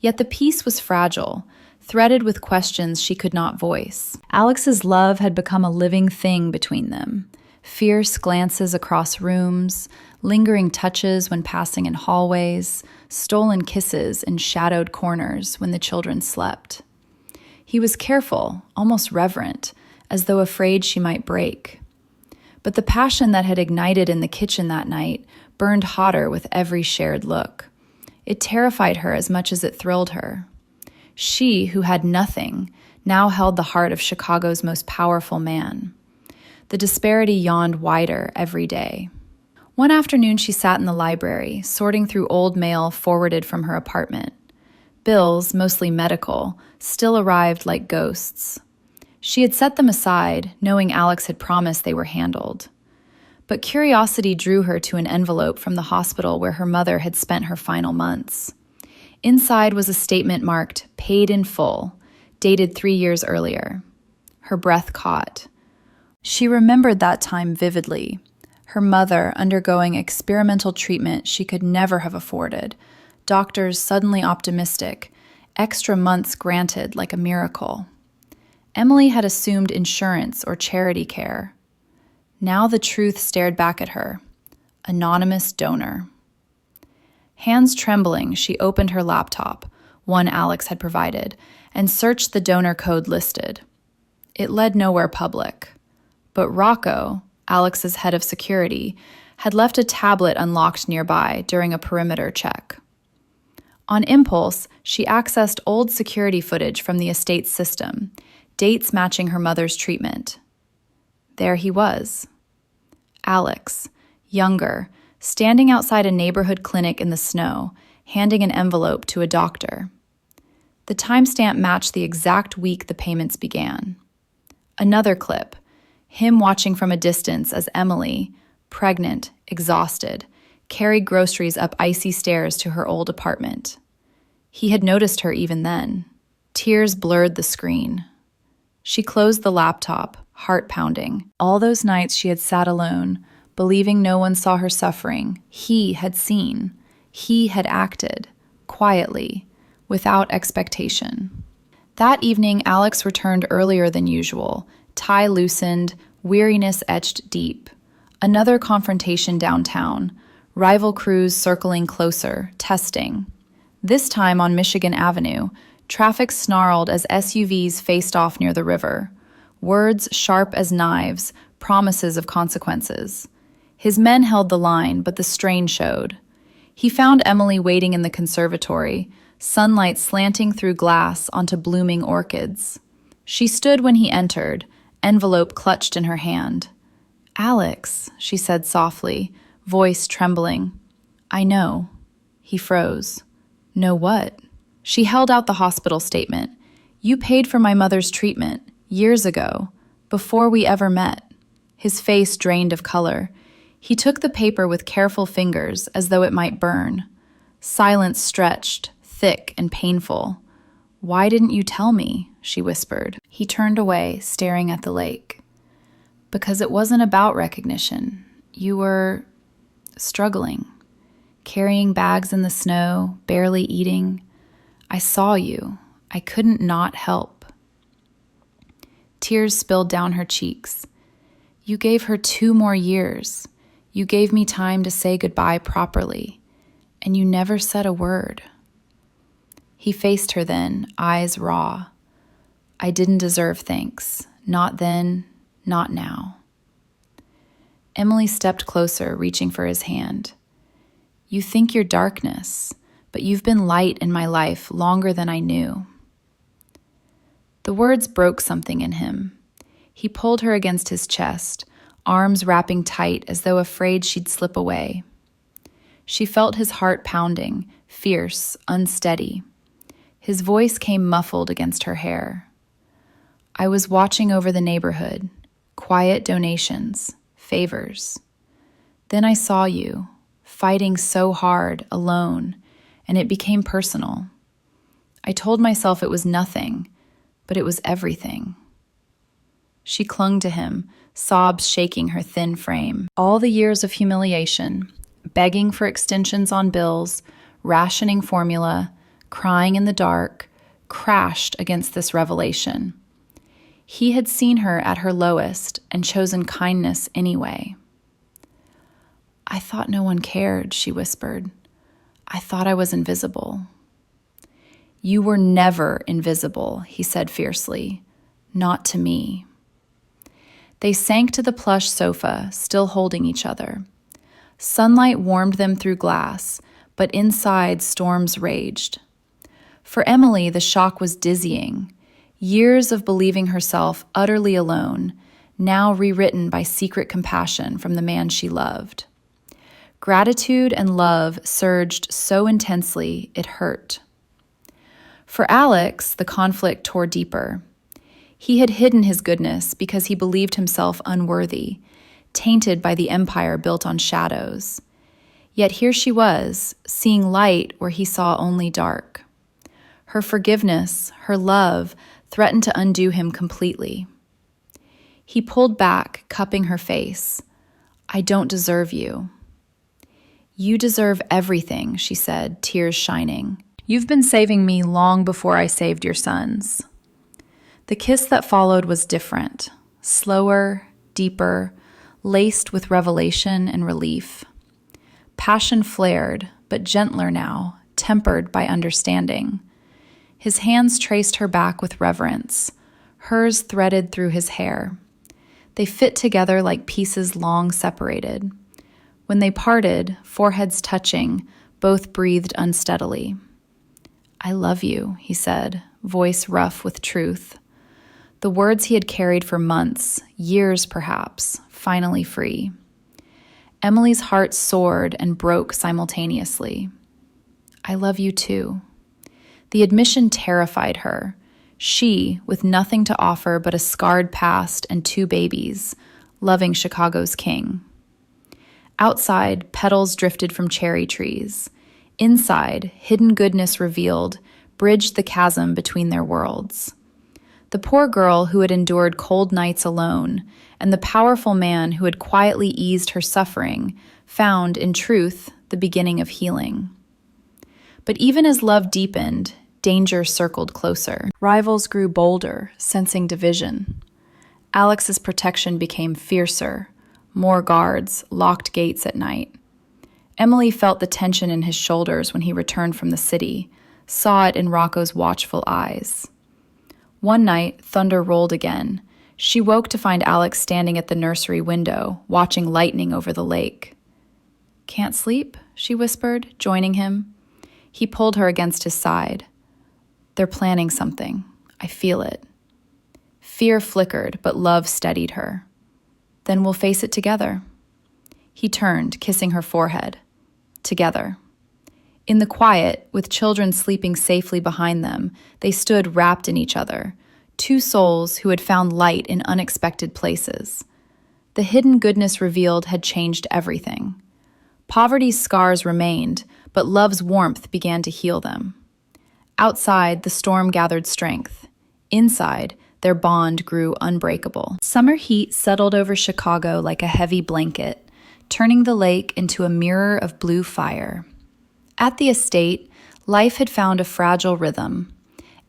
Yet the peace was fragile, threaded with questions she could not voice. Alex's love had become a living thing between them. Fierce glances across rooms, lingering touches when passing in hallways, stolen kisses in shadowed corners when the children slept. He was careful, almost reverent, as though afraid she might break. But the passion that had ignited in the kitchen that night burned hotter with every shared look. It terrified her as much as it thrilled her. She, who had nothing, now held the heart of Chicago's most powerful man. The disparity yawned wider every day. One afternoon she sat in the library, sorting through old mail forwarded from her apartment. Bills, mostly medical, still arrived like ghosts. She had set them aside, knowing Alex had promised they were handled. But curiosity drew her to an envelope from the hospital where her mother had spent her final months. Inside was a statement marked "Paid in Full," dated 3 years earlier. Her breath caught. She remembered that time vividly. Her mother undergoing experimental treatment she could never have afforded, doctors suddenly optimistic, extra months granted like a miracle. Emily had assumed insurance or charity care. Now the truth stared back at her. Anonymous donor. Hands trembling, she opened her laptop, one Alex had provided, and searched the donor code listed. It led nowhere public. But Rocco, Alex's head of security, had left a tablet unlocked nearby during a perimeter check. On impulse, she accessed old security footage from the estate's system, dates matching her mother's treatment. There he was. Alex, younger, standing outside a neighborhood clinic in the snow, handing an envelope to a doctor. The timestamp matched the exact week the payments began. Another clip, him watching from a distance as Emily, pregnant, exhausted, carried groceries up icy stairs to her old apartment. He had noticed her even then. Tears blurred the screen. She closed the laptop, heart pounding. All those nights she had sat alone, believing no one saw her suffering. He had seen. He had acted, quietly, without expectation. That evening, Alex returned earlier than usual, tie loosened, weariness etched deep. Another confrontation downtown, rival crews circling closer, testing. This time on Michigan Avenue, traffic snarled as SUVs faced off near the river. Words sharp as knives, promises of consequences. His men held the line, but the strain showed. He found Emily waiting in the conservatory, sunlight slanting through glass onto blooming orchids. She stood when he entered, envelope clutched in her hand. "Alex," she said softly, voice trembling. "I know." He froze. No what? She held out the hospital statement. You paid for my mother's treatment, years ago, before we ever met. His face drained of color. He took the paper with careful fingers as though it might burn. Silence stretched, thick and painful. Why didn't you tell me? She whispered. He turned away, staring at the lake. Because it wasn't about recognition. You were struggling, carrying bags in the snow, barely eating. I saw you. I couldn't not help. Tears spilled down her cheeks. You gave her 2 more years. You gave me time to say goodbye properly, and you never said a word. He faced her then, eyes raw. I didn't deserve thanks. Not then, not now. Emily stepped closer, reaching for his hand. You think you're darkness, but you've been light in my life longer than I knew. The words broke something in him. He pulled her against his chest, arms wrapping tight as though afraid she'd slip away. She felt his heart pounding, fierce, unsteady. His voice came muffled against her hair. I was watching over the neighborhood, quiet donations, favors. Then I saw you, fighting so hard, alone, and it became personal. I told myself it was nothing, but it was everything. She clung to him, sobs shaking her thin frame. All the years of humiliation, begging for extensions on bills, rationing formula, crying in the dark, crashed against this revelation. He had seen her at her lowest and chosen kindness anyway. I thought no one cared, she whispered. I thought I was invisible. You were never invisible, he said fiercely. Not to me. They sank to the plush sofa, still holding each other. Sunlight warmed them through glass, but inside storms raged. For Emily, the shock was dizzying. Years of believing herself utterly alone, now rewritten by secret compassion from the man she loved. Gratitude and love surged so intensely it hurt. For Alex, the conflict tore deeper. He had hidden his goodness because he believed himself unworthy, tainted by the empire built on shadows. Yet here she was, seeing light where he saw only dark. Her forgiveness, her love, threatened to undo him completely. He pulled back, cupping her face. I don't deserve you. You deserve everything, she said, tears shining. You've been saving me long before I saved your sons. The kiss that followed was different, slower, deeper, laced with revelation and relief. Passion flared, but gentler now, tempered by understanding. His hands traced her back with reverence, hers threaded through his hair. They fit together like pieces long separated. When they parted, foreheads touching, both breathed unsteadily. I love you, he said, voice rough with truth. The words he had carried for months, years perhaps, finally free. Emily's heart soared and broke simultaneously. I love you too. The admission terrified her. She, with nothing to offer but a scarred past and 2 babies, loving Chicago's king. Outside, petals drifted from cherry trees. Inside, hidden goodness revealed, bridged the chasm between their worlds. The poor girl who had endured cold nights alone, and the powerful man who had quietly eased her suffering, found, in truth, the beginning of healing. But even as love deepened, danger circled closer. Rivals grew bolder, sensing division. Alex's protection became fiercer. More guards, locked gates at night. Emily felt the tension in his shoulders when he returned from the city, saw it in Rocco's watchful eyes. One night, thunder rolled again. She woke to find Alex standing at the nursery window, watching lightning over the lake. Can't sleep? She whispered, joining him. He pulled her against his side. They're planning something. I feel it. Fear flickered, but love steadied her. Then we'll face it together. He turned, kissing her forehead. Together. In the quiet, with children sleeping safely behind them, they stood wrapped in each other, two souls who had found light in unexpected places. The hidden goodness revealed had changed everything. Poverty's scars remained, but love's warmth began to heal them. Outside, the storm gathered strength. Inside, their bond grew unbreakable. Summer heat settled over Chicago like a heavy blanket, turning the lake into a mirror of blue fire. At the estate, life had found a fragile rhythm.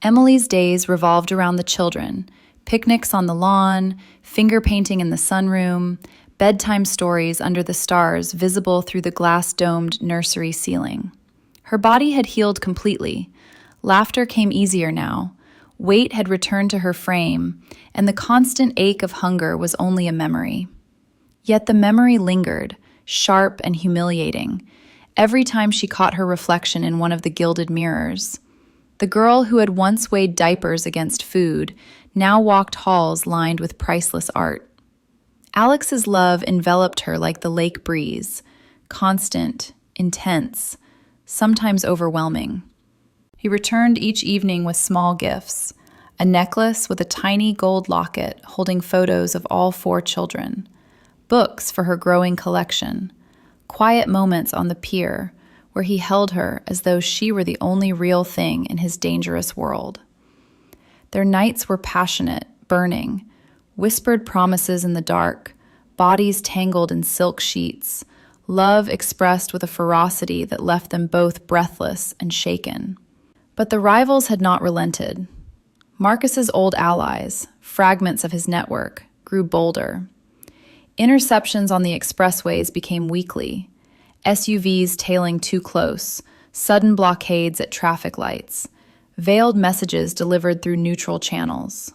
Emily's days revolved around the children, picnics on the lawn, finger painting in the sunroom, bedtime stories under the stars visible through the glass-domed nursery ceiling. Her body had healed completely. Laughter came easier now. Weight had returned to her frame, and the constant ache of hunger was only a memory. Yet the memory lingered, sharp and humiliating, every time she caught her reflection in one of the gilded mirrors. The girl who had once weighed diapers against food now walked halls lined with priceless art. Alex's love enveloped her like the lake breeze, constant, intense, sometimes overwhelming. He returned each evening with small gifts, a necklace with a tiny gold locket holding photos of all 4 children, books for her growing collection, quiet moments on the pier where he held her as though she were the only real thing in his dangerous world. Their nights were passionate, burning, whispered promises in the dark, bodies tangled in silk sheets, love expressed with a ferocity that left them both breathless and shaken. But the rivals had not relented. Marcus's old allies, fragments of his network, grew bolder. Interceptions on the expressways became weekly, SUVs tailing too close, sudden blockades at traffic lights, veiled messages delivered through neutral channels.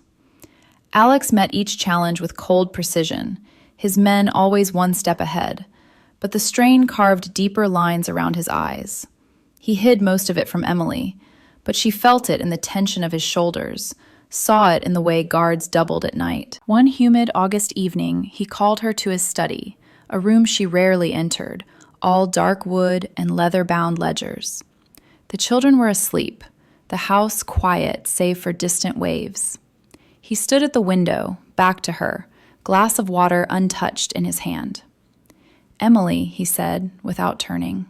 Alex met each challenge with cold precision, his men always one step ahead, but the strain carved deeper lines around his eyes. He hid most of it from Emily, but she felt it in the tension of his shoulders, saw it in the way guards doubled at night. One humid August evening, he called her to his study, a room she rarely entered, all dark wood and leather-bound ledgers. The children were asleep, the house quiet save for distant waves. He stood at the window, back to her, glass of water untouched in his hand. "Emily," he said, without turning,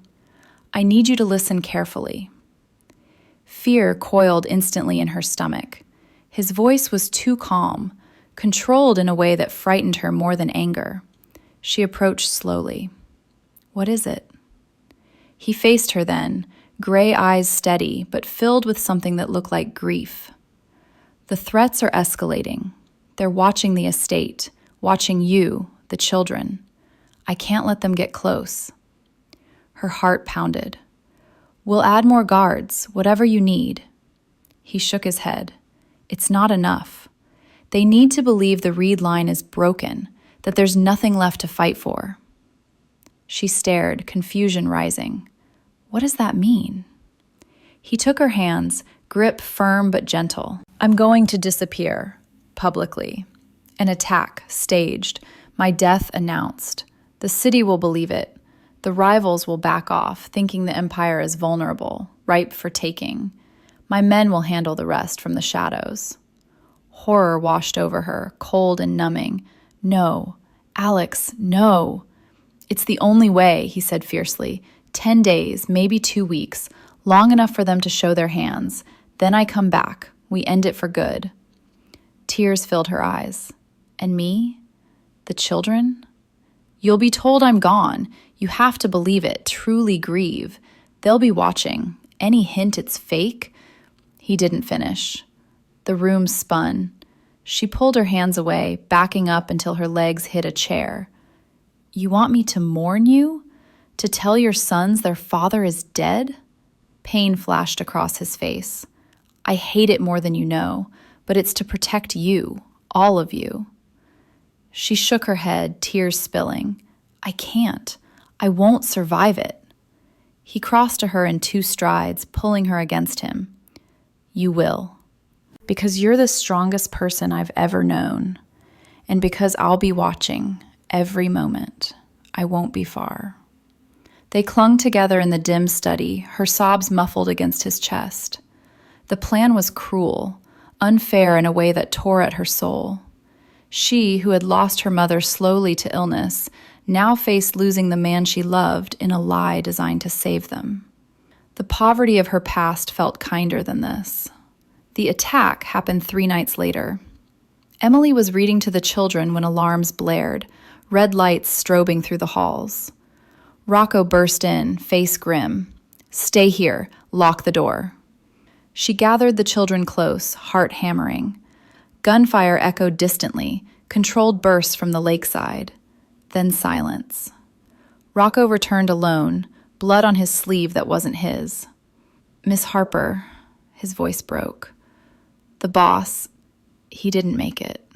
"I need you to listen carefully." Fear coiled instantly in her stomach. His voice was too calm, controlled in a way that frightened her more than anger. She approached slowly. "What is it?" He faced her then, gray eyes steady, but filled with something that looked like grief. "The threats are escalating. They're watching the estate, watching you, the children. I can't let them get close." Her heart pounded. "We'll add more guards, whatever you need." He shook his head. "It's not enough. They need to believe the reed line is broken, that there's nothing left to fight for." She stared, confusion rising. What does that mean? He took her hands, grip firm but gentle. "I'm going to disappear, publicly. An attack, staged, my death announced. The city will believe it. The rivals will back off, thinking the empire is vulnerable, ripe for taking. My men will handle the rest from the shadows." Horror washed over her, cold and numbing. "No, Alex, no." "It's the only way," he said fiercely. 10 days, maybe 2 weeks, long enough for them to show their hands. Then I come back. We end it for good." Tears filled her eyes. "And me? The children?" "You'll be told I'm gone. You have to believe it, truly grieve. They'll be watching. Any hint it's fake?" He didn't finish. The room spun. She pulled her hands away, backing up until her legs hit a chair. "You want me to mourn you? To tell your sons their father is dead?" Pain flashed across his face. "I hate it more than you know, but it's to protect you, all of you." She shook her head, tears spilling. "I can't. I won't survive it." He crossed to her in 2 strides, pulling her against him. "You will. Because you're the strongest person I've ever known. And because I'll be watching every moment. I won't be far." They clung together in the dim study, her sobs muffled against his chest. The plan was cruel, unfair in a way that tore at her soul. She, who had lost her mother slowly to illness, now faced losing the man she loved in a lie designed to save them. The poverty of her past felt kinder than this. The attack happened 3 nights later. Emily was reading to the children when alarms blared, red lights strobing through the halls. Rocco burst in, face grim. "Stay here. Lock the door." She gathered the children close, heart hammering. Gunfire echoed distantly, controlled bursts from the lakeside. Then silence. Rocco returned alone, blood on his sleeve that wasn't his. "Miss Harper," his voice broke. "The boss, he didn't make it."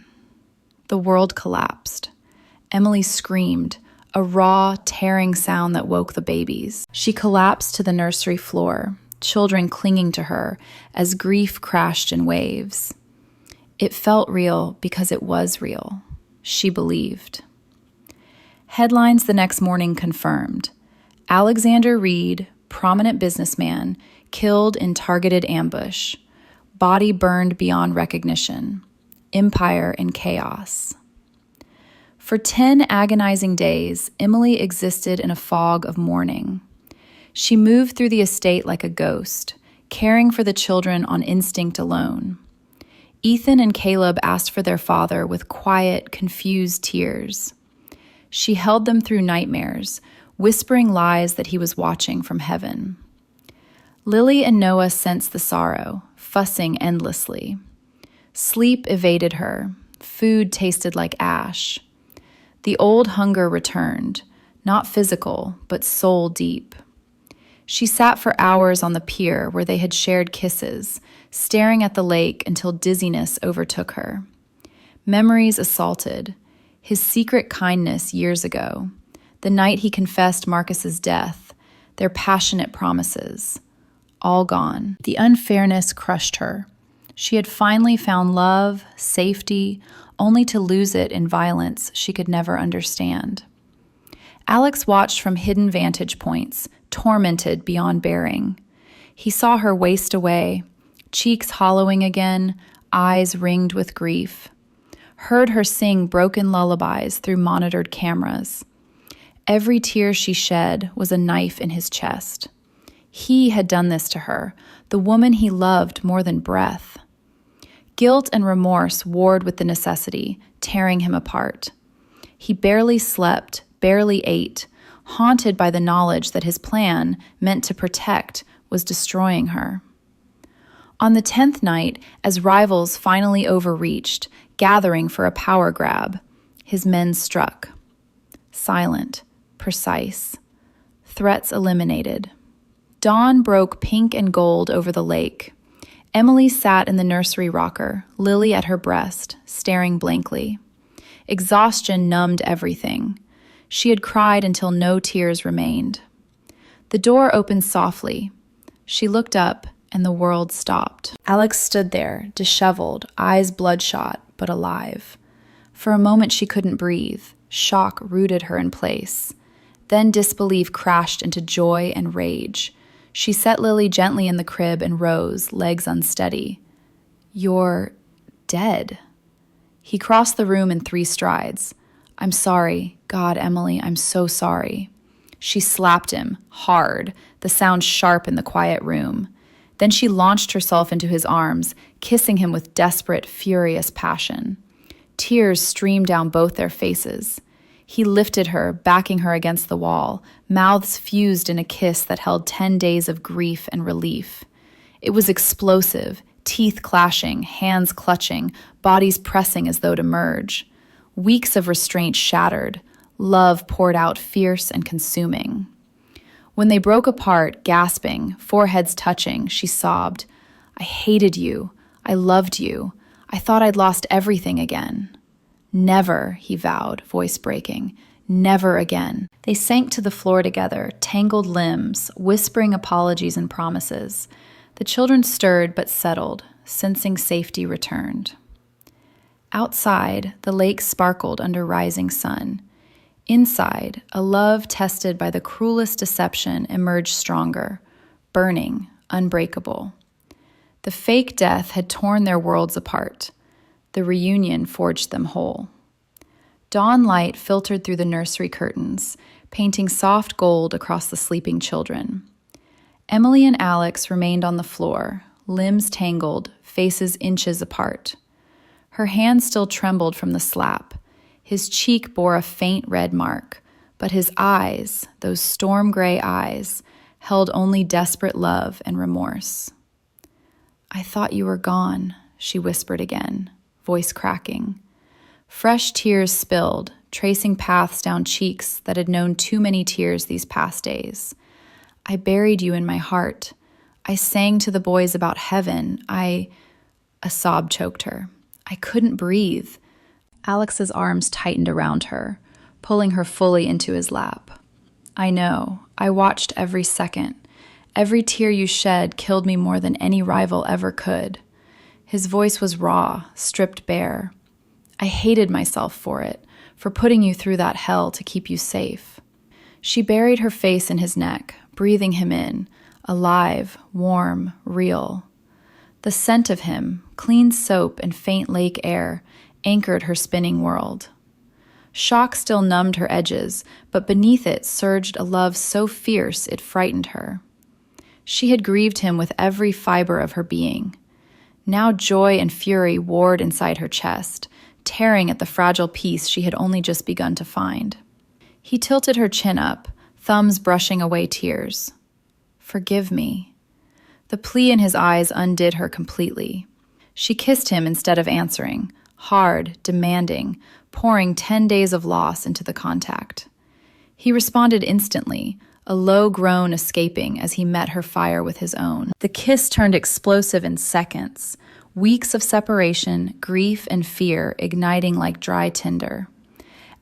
The world collapsed. Emily screamed, a raw, tearing sound that woke the babies. She collapsed to the nursery floor, children clinging to her as grief crashed in waves. It felt real because it was real. She believed. Headlines the next morning confirmed. Alexander Reed, prominent businessman, killed in targeted ambush. Body burned beyond recognition. Empire in chaos. For 10 agonizing days, Emily existed in a fog of mourning. She moved through the estate like a ghost, caring for the children on instinct alone. Ethan and Caleb asked for their father with quiet, confused tears. She held them through nightmares, whispering lies that he was watching from heaven. Lily and Noah sensed the sorrow, fussing endlessly. Sleep evaded her. Food tasted like ash. The old hunger returned, not physical, but soul deep. She sat for hours on the pier where they had shared kisses, staring at the lake until dizziness overtook her. Memories assaulted. His secret kindness years ago, the night he confessed Marcus's death, their passionate promises, all gone. The unfairness crushed her. She had finally found love, safety, only to lose it in violence she could never understand. Alex watched from hidden vantage points, tormented beyond bearing. He saw her waste away, cheeks hollowing again, eyes ringed with grief. Heard her sing broken lullabies through monitored cameras. Every tear she shed was a knife in his chest. He had done this to her, the woman he loved more than breath. Guilt and remorse warred with the necessity, tearing him apart. He barely slept, barely ate, haunted by the knowledge that his plan, meant to protect, was destroying her. On the 10th night, as rivals finally overreached, gathering for a power grab, his men struck. Silent, precise. Threats eliminated. Dawn broke pink and gold over the lake. Emily sat in the nursery rocker, Lily at her breast, staring blankly. Exhaustion numbed everything. She had cried until no tears remained. The door opened softly. She looked up, and the world stopped. Alex stood there, disheveled, eyes bloodshot, but alive. For a moment she couldn't breathe. Shock rooted her in place. Then disbelief crashed into joy and rage. She set Lily gently in the crib and rose, legs unsteady. "You're dead." He crossed the room in 3 strides. "I'm sorry. God, Emily, I'm so sorry." She slapped him, hard, the sound sharp in the quiet room. Then she launched herself into his arms, kissing him with desperate, furious passion. Tears streamed down both their faces. He lifted her, backing her against the wall, mouths fused in a kiss that held 10 days of grief and relief. It was explosive, teeth clashing, hands clutching, bodies pressing as though to merge. Weeks of restraint shattered. Love poured out fierce and consuming. When they broke apart, gasping, foreheads touching, she sobbed, "I hated you. I loved you. I thought I'd lost everything again." "Never," he vowed, voice breaking. "Never again." They sank to the floor together, tangled limbs, whispering apologies and promises. The children stirred but settled, sensing safety returned. Outside, the lake sparkled under rising sun. Inside, a love tested by the cruelest deception emerged stronger, burning, unbreakable. The fake death had torn their worlds apart. The reunion forged them whole. Dawn light filtered through the nursery curtains, painting soft gold across the sleeping children. Emily and Alex remained on the floor, limbs tangled, faces inches apart. Her hand still trembled from the slap. His cheek bore a faint red mark, but his eyes, those storm-gray eyes, held only desperate love and remorse. "I thought you were gone," she whispered again, voice cracking. Fresh tears spilled, tracing paths down cheeks that had known too many tears these past days. "I buried you in my heart. I sang to the boys about heaven. A sob choked her. "I couldn't breathe." Alex's arms tightened around her, pulling her fully into his lap. "I know. I watched every second. Every tear you shed killed me more than any rival ever could." His voice was raw, stripped bare. "I hated myself for it, for putting you through that hell to keep you safe." She buried her face in his neck, breathing him in, alive, warm, real. The scent of him, clean soap and faint lake air, anchored her spinning world. Shock still numbed her edges, but beneath it surged a love so fierce it frightened her. She had grieved him with every fiber of her being. Now joy and fury warred inside her chest, tearing at the fragile peace she had only just begun to find. He tilted her chin up, thumbs brushing away tears. "Forgive me." The plea in his eyes undid her completely. She kissed him instead of answering, hard, demanding, pouring 10 days of loss into the contact. He responded instantly, a low groan escaping as he met her fire with his own. The kiss turned explosive in seconds, weeks of separation, grief, and fear igniting like dry tinder.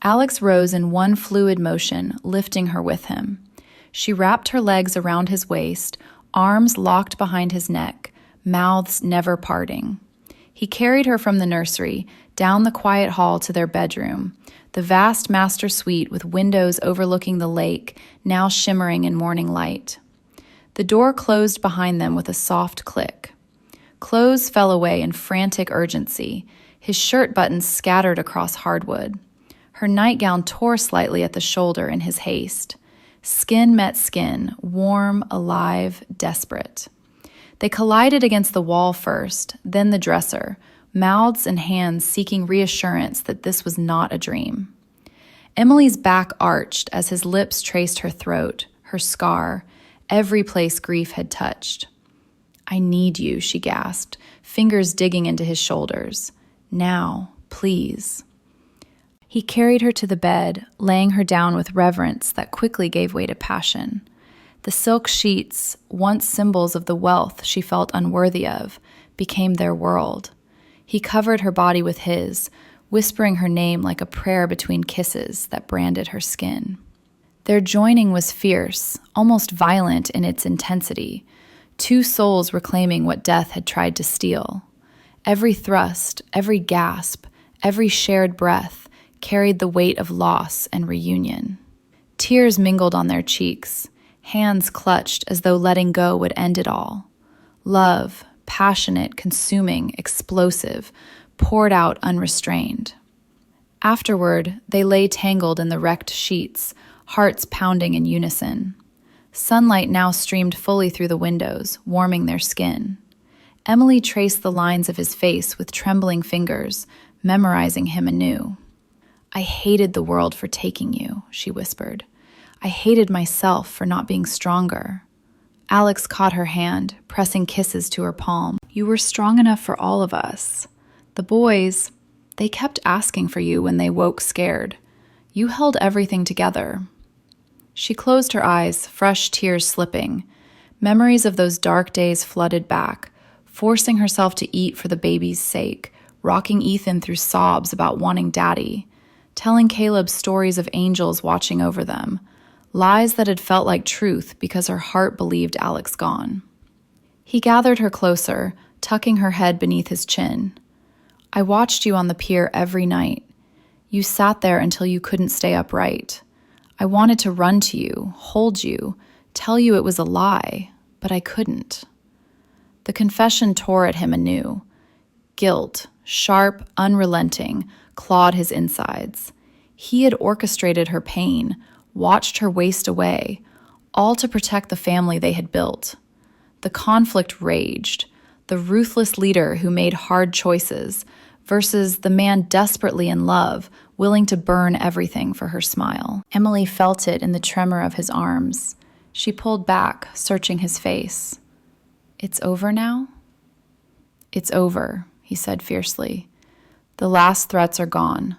Alex rose in one fluid motion, lifting her with him. She wrapped her legs around his waist, arms locked behind his neck, mouths never parting. He carried her from the nursery, down the quiet hall to their bedroom, the vast master suite with windows overlooking the lake, now shimmering in morning light. The door closed behind them with a soft click. Clothes fell away in frantic urgency, his shirt buttons scattered across hardwood. Her nightgown tore slightly at the shoulder in his haste. Skin met skin, warm, alive, desperate. They collided against the wall first, then the dresser, mouths and hands seeking reassurance that this was not a dream. Emily's back arched as his lips traced her throat, her scar, every place grief had touched. "I need you," she gasped, fingers digging into his shoulders. "Now, please." He carried her to the bed, laying her down with reverence that quickly gave way to passion. The silk sheets, once symbols of the wealth she felt unworthy of, became their world. He covered her body with his, whispering her name like a prayer between kisses that branded her skin. Their joining was fierce, almost violent in its intensity, two souls reclaiming what death had tried to steal. Every thrust, every gasp, every shared breath carried the weight of loss and reunion. Tears mingled on their cheeks. Hands clutched as though letting go would end it all. Love, passionate, consuming, explosive, poured out unrestrained. Afterward, they lay tangled in the wrecked sheets, hearts pounding in unison. Sunlight now streamed fully through the windows, warming their skin. Emily traced the lines of his face with trembling fingers, memorizing him anew. "I hated the world for taking you," she whispered. "I hated myself for not being stronger." Alex caught her hand, pressing kisses to her palm. "You were strong enough for all of us. The boys, they kept asking for you when they woke scared. You held everything together." She closed her eyes, fresh tears slipping. Memories of those dark days flooded back, forcing herself to eat for the baby's sake, rocking Ethan through sobs about wanting daddy, telling Caleb stories of angels watching over them, lies that had felt like truth because her heart believed Alex gone. He gathered her closer, tucking her head beneath his chin. "I watched you on the pier every night. You sat there until you couldn't stay upright. I wanted to run to you, hold you, tell you it was a lie, but I couldn't." The confession tore at him anew. Guilt, sharp, unrelenting, clawed his insides. He had orchestrated her pain, watched her waste away, all to protect the family they had built. The conflict raged. The ruthless leader who made hard choices versus the man desperately in love, willing to burn everything for her smile. Emily felt it in the tremor of his arms. She pulled back, searching his face. "It's over now?" "It's over," he said fiercely. "The last threats are gone.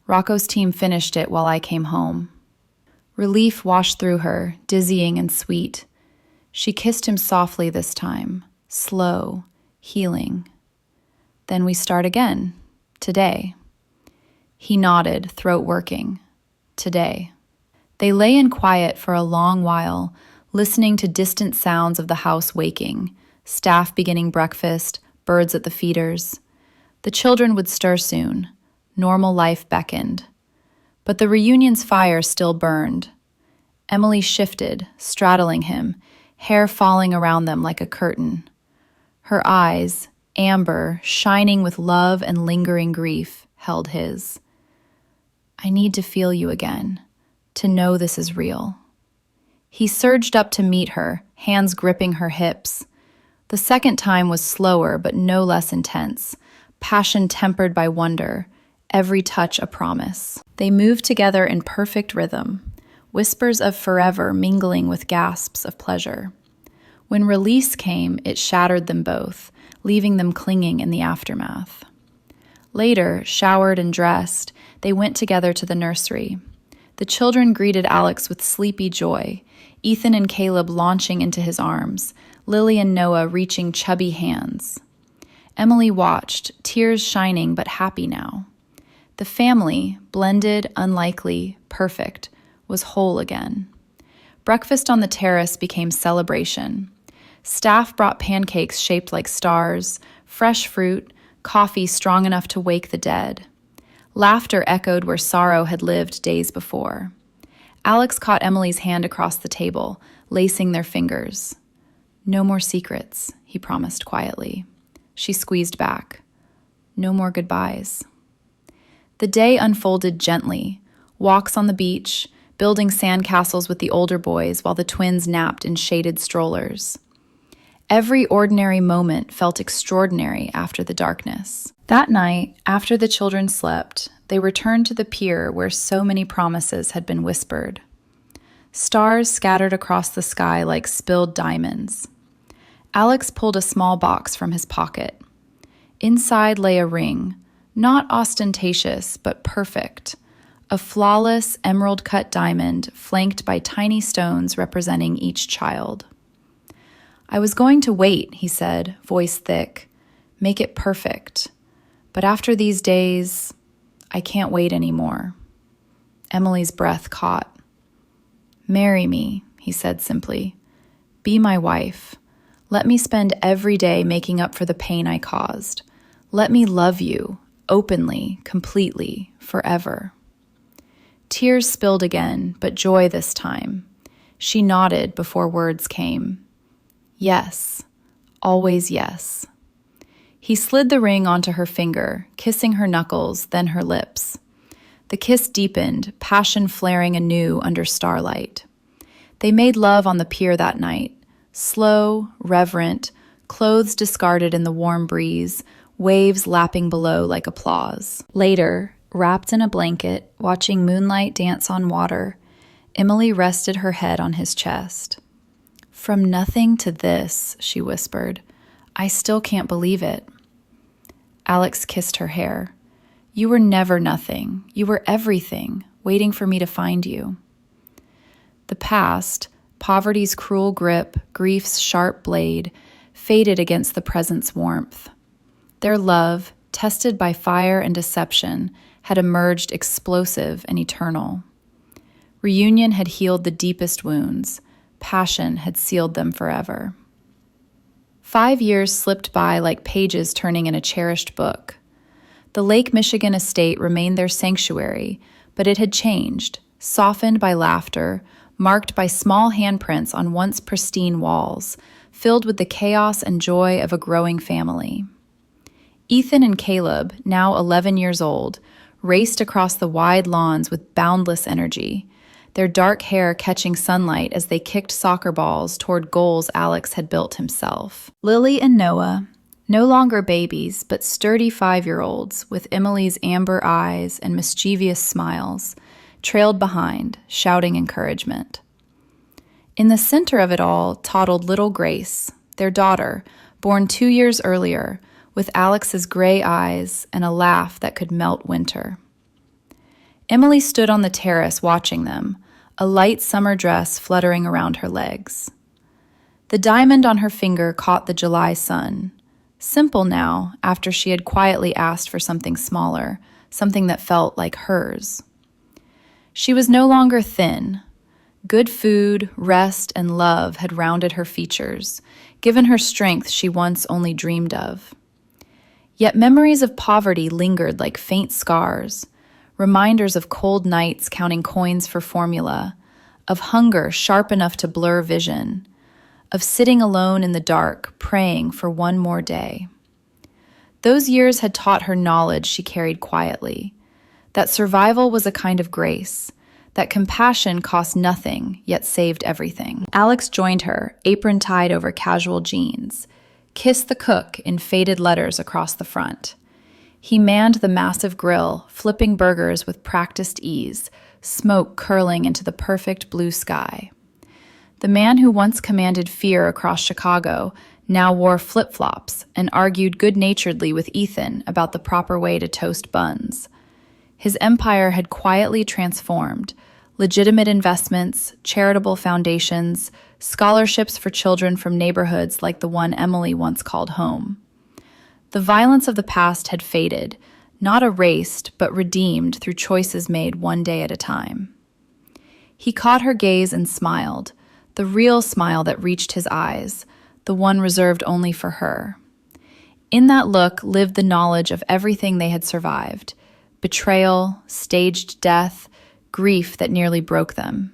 Rocco's team finished it while I came home." Relief washed through her, dizzying and sweet. She kissed him softly this time, slow, healing. "Then we start again, today." He nodded, throat working. "Today." They lay in quiet for a long while, listening to distant sounds of the house waking, staff beginning breakfast, birds at the feeders. The children would stir soon. Normal life beckoned. But the reunion's fire still burned. Emily shifted, straddling him, hair falling around them like a curtain. Her eyes, amber, shining with love and lingering grief, held his. "I need to feel you again, to know this is real." He surged up to meet her, hands gripping her hips. The second time was slower but no less intense, passion tempered by wonder, every touch a promise. They moved together in perfect rhythm, whispers of forever mingling with gasps of pleasure. When release came, it shattered them both, leaving them clinging in the aftermath. Later, showered and dressed, they went together to the nursery. The children greeted Alex with sleepy joy, Ethan and Caleb launching into his arms, Lily and Noah reaching chubby hands. Emily watched, tears shining but happy now. The family, blended, unlikely, perfect, was whole again. Breakfast on the terrace became celebration. Staff brought pancakes shaped like stars, fresh fruit, coffee strong enough to wake the dead. Laughter echoed where sorrow had lived days before. Alex caught Emily's hand across the table, lacing their fingers. "No more secrets," he promised quietly. She squeezed back. "No more goodbyes." The day unfolded gently, walks on the beach, building sandcastles with the older boys while the twins napped in shaded strollers. Every ordinary moment felt extraordinary after the darkness. That night, after the children slept, they returned to the pier where so many promises had been whispered. Stars scattered across the sky like spilled diamonds. Alex pulled a small box from his pocket. Inside lay a ring, not ostentatious, but perfect. A flawless emerald-cut diamond flanked by tiny stones representing each child. "I was going to wait," he said, voice thick. "Make it perfect. But after these days, I can't wait anymore." Emily's breath caught. "Marry me," he said simply. "Be my wife. Let me spend every day making up for the pain I caused. Let me love you, openly, completely, forever." Tears spilled again, but joy this time. She nodded before words came. "Yes, always yes." He slid the ring onto her finger, kissing her knuckles, then her lips. The kiss deepened, passion flaring anew under starlight. They made love on the pier that night, slow, reverent, clothes discarded in the warm breeze, waves lapping below like applause. Later, wrapped in a blanket, watching moonlight dance on water, Emily rested her head on his chest. "From nothing to this," she whispered. "I still can't believe it." Alex kissed her hair. "You were never nothing. You were everything, waiting for me to find you." The past, poverty's cruel grip, grief's sharp blade, faded against the present's warmth. Their love, tested by fire and deception, had emerged explosive and eternal. Reunion had healed the deepest wounds. Passion had sealed them forever. 5 years slipped by like pages turning in a cherished book. The Lake Michigan estate remained their sanctuary, but it had changed, softened by laughter, marked by small handprints on once pristine walls, filled with the chaos and joy of a growing family. Ethan and Caleb, now 11 years old, raced across the wide lawns with boundless energy, their dark hair catching sunlight as they kicked soccer balls toward goals Alex had built himself. Lily and Noah, no longer babies, but sturdy 5-year-olds with Emily's amber eyes and mischievous smiles, trailed behind, shouting encouragement. In the center of it all toddled little Grace, their daughter, born 2 years earlier, with Alex's gray eyes and a laugh that could melt winter. Emily stood on the terrace watching them, a light summer dress fluttering around her legs. The diamond on her finger caught the July sun, simple now after she had quietly asked for something smaller, something that felt like hers. She was no longer thin. Good food, rest, and love had rounded her features, given her strength she once only dreamed of. Yet memories of poverty lingered like faint scars, reminders of cold nights counting coins for formula, of hunger sharp enough to blur vision, of sitting alone in the dark, praying for one more day. Those years had taught her knowledge she carried quietly, that survival was a kind of grace, that compassion cost nothing, yet saved everything. Alex joined her, apron tied over casual jeans, kissed the cook in faded letters across the front. He manned the massive grill, flipping burgers with practiced ease, smoke curling into the perfect blue sky. The man who once commanded fear across Chicago now wore flip-flops and argued good-naturedly with Ethan about the proper way to toast buns. His empire had quietly transformed, legitimate investments, charitable foundations, scholarships for children from neighborhoods like the one Emily once called home. The violence of the past had faded, not erased, but redeemed through choices made one day at a time. He caught her gaze and smiled, the real smile that reached his eyes, the one reserved only for her. In that look lived the knowledge of everything they had survived: betrayal, staged death, grief that nearly broke them.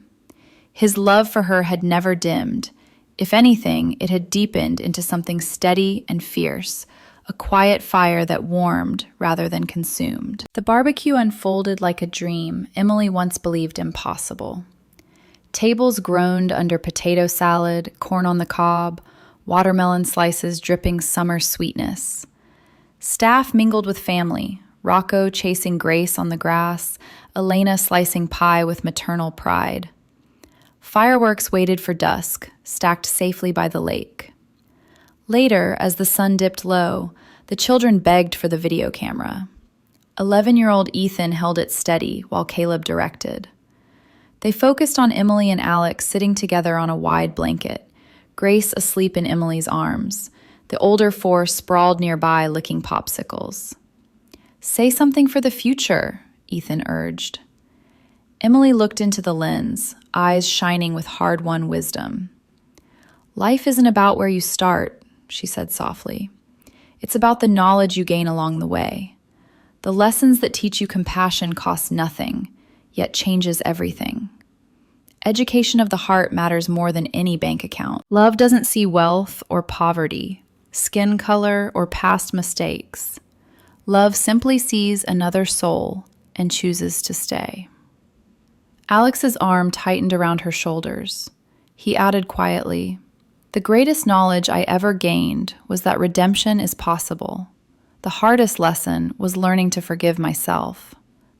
His love for her had never dimmed. If anything, it had deepened into something steady and fierce, a quiet fire that warmed rather than consumed. The barbecue unfolded like a dream Emily once believed impossible. Tables groaned under potato salad, corn on the cob, watermelon slices dripping summer sweetness. Staff mingled with family, Rocco chasing Grace on the grass, Elena slicing pie with maternal pride. Fireworks waited for dusk, stacked safely by the lake. Later, as the sun dipped low, the children begged for the video camera. 11-year-old Ethan held it steady while Caleb directed. They focused on Emily and Alex sitting together on a wide blanket, Grace asleep in Emily's arms, the older four sprawled nearby licking popsicles. "Say something for the future," Ethan urged. Emily looked into the lens, eyes shining with hard-won wisdom. "Life isn't about where you start," she said softly. "It's about the knowledge you gain along the way. The lessons that teach you compassion cost nothing, yet changes everything. Education of the heart matters more than any bank account. Love doesn't see wealth or poverty, skin color or past mistakes. Love simply sees another soul and chooses to stay." Alex's arm tightened around her shoulders. He added quietly, "The greatest knowledge I ever gained was that redemption is possible. The hardest lesson was learning to forgive myself.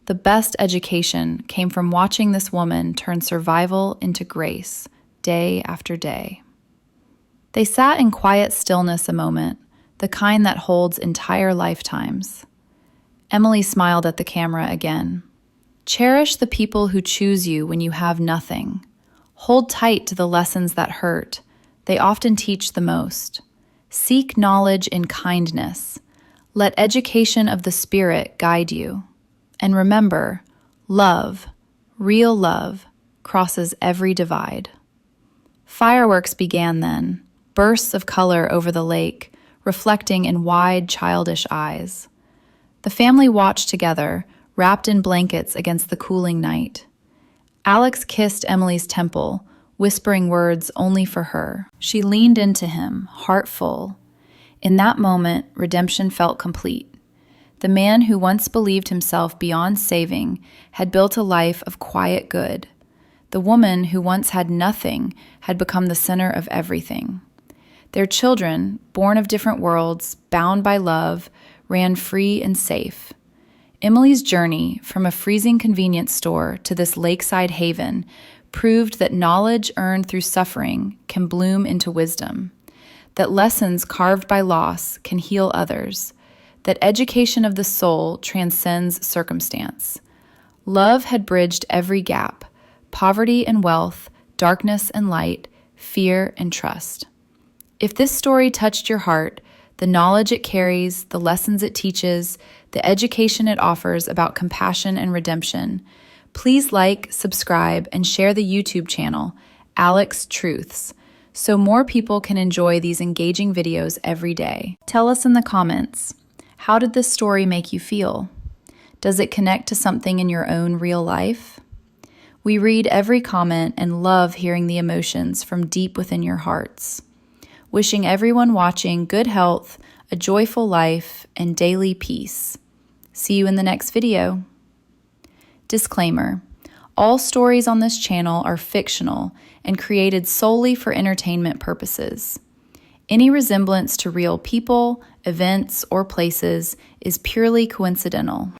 The best education came from watching this woman turn survival into grace, day after day." They sat in quiet stillness a moment, the kind that holds entire lifetimes. Emily smiled at the camera again. "Cherish the people who choose you when you have nothing. Hold tight to the lessons that hurt. They often teach the most. Seek knowledge in kindness. Let education of the spirit guide you. And remember, love, real love, crosses every divide." Fireworks began then, bursts of color over the lake, reflecting in wide, childish eyes. The family watched together, wrapped in blankets against the cooling night. Alex kissed Emily's temple, whispering words only for her. She leaned into him, heart full. In that moment, redemption felt complete. The man who once believed himself beyond saving had built a life of quiet good. The woman who once had nothing had become the center of everything. Their children, born of different worlds, bound by love, ran free and safe. Emily's journey from a freezing convenience store to this lakeside haven proved that knowledge earned through suffering can bloom into wisdom, that lessons carved by loss can heal others, that education of the soul transcends circumstance. Love had bridged every gap, poverty and wealth, darkness and light, fear and trust. If this story touched your heart, the knowledge it carries, the lessons it teaches, the education it offers about compassion and redemption, please like, subscribe, and share the YouTube channel, Alex Truths, so more people can enjoy these engaging videos every day. Tell us in the comments, how did this story make you feel? Does it connect to something in your own real life? We read every comment and love hearing the emotions from deep within your hearts. Wishing everyone watching good health, a joyful life, and daily peace. See you in the next video. Disclaimer: all stories on this channel are fictional and created solely for entertainment purposes. Any resemblance to real people, events, or places is purely coincidental.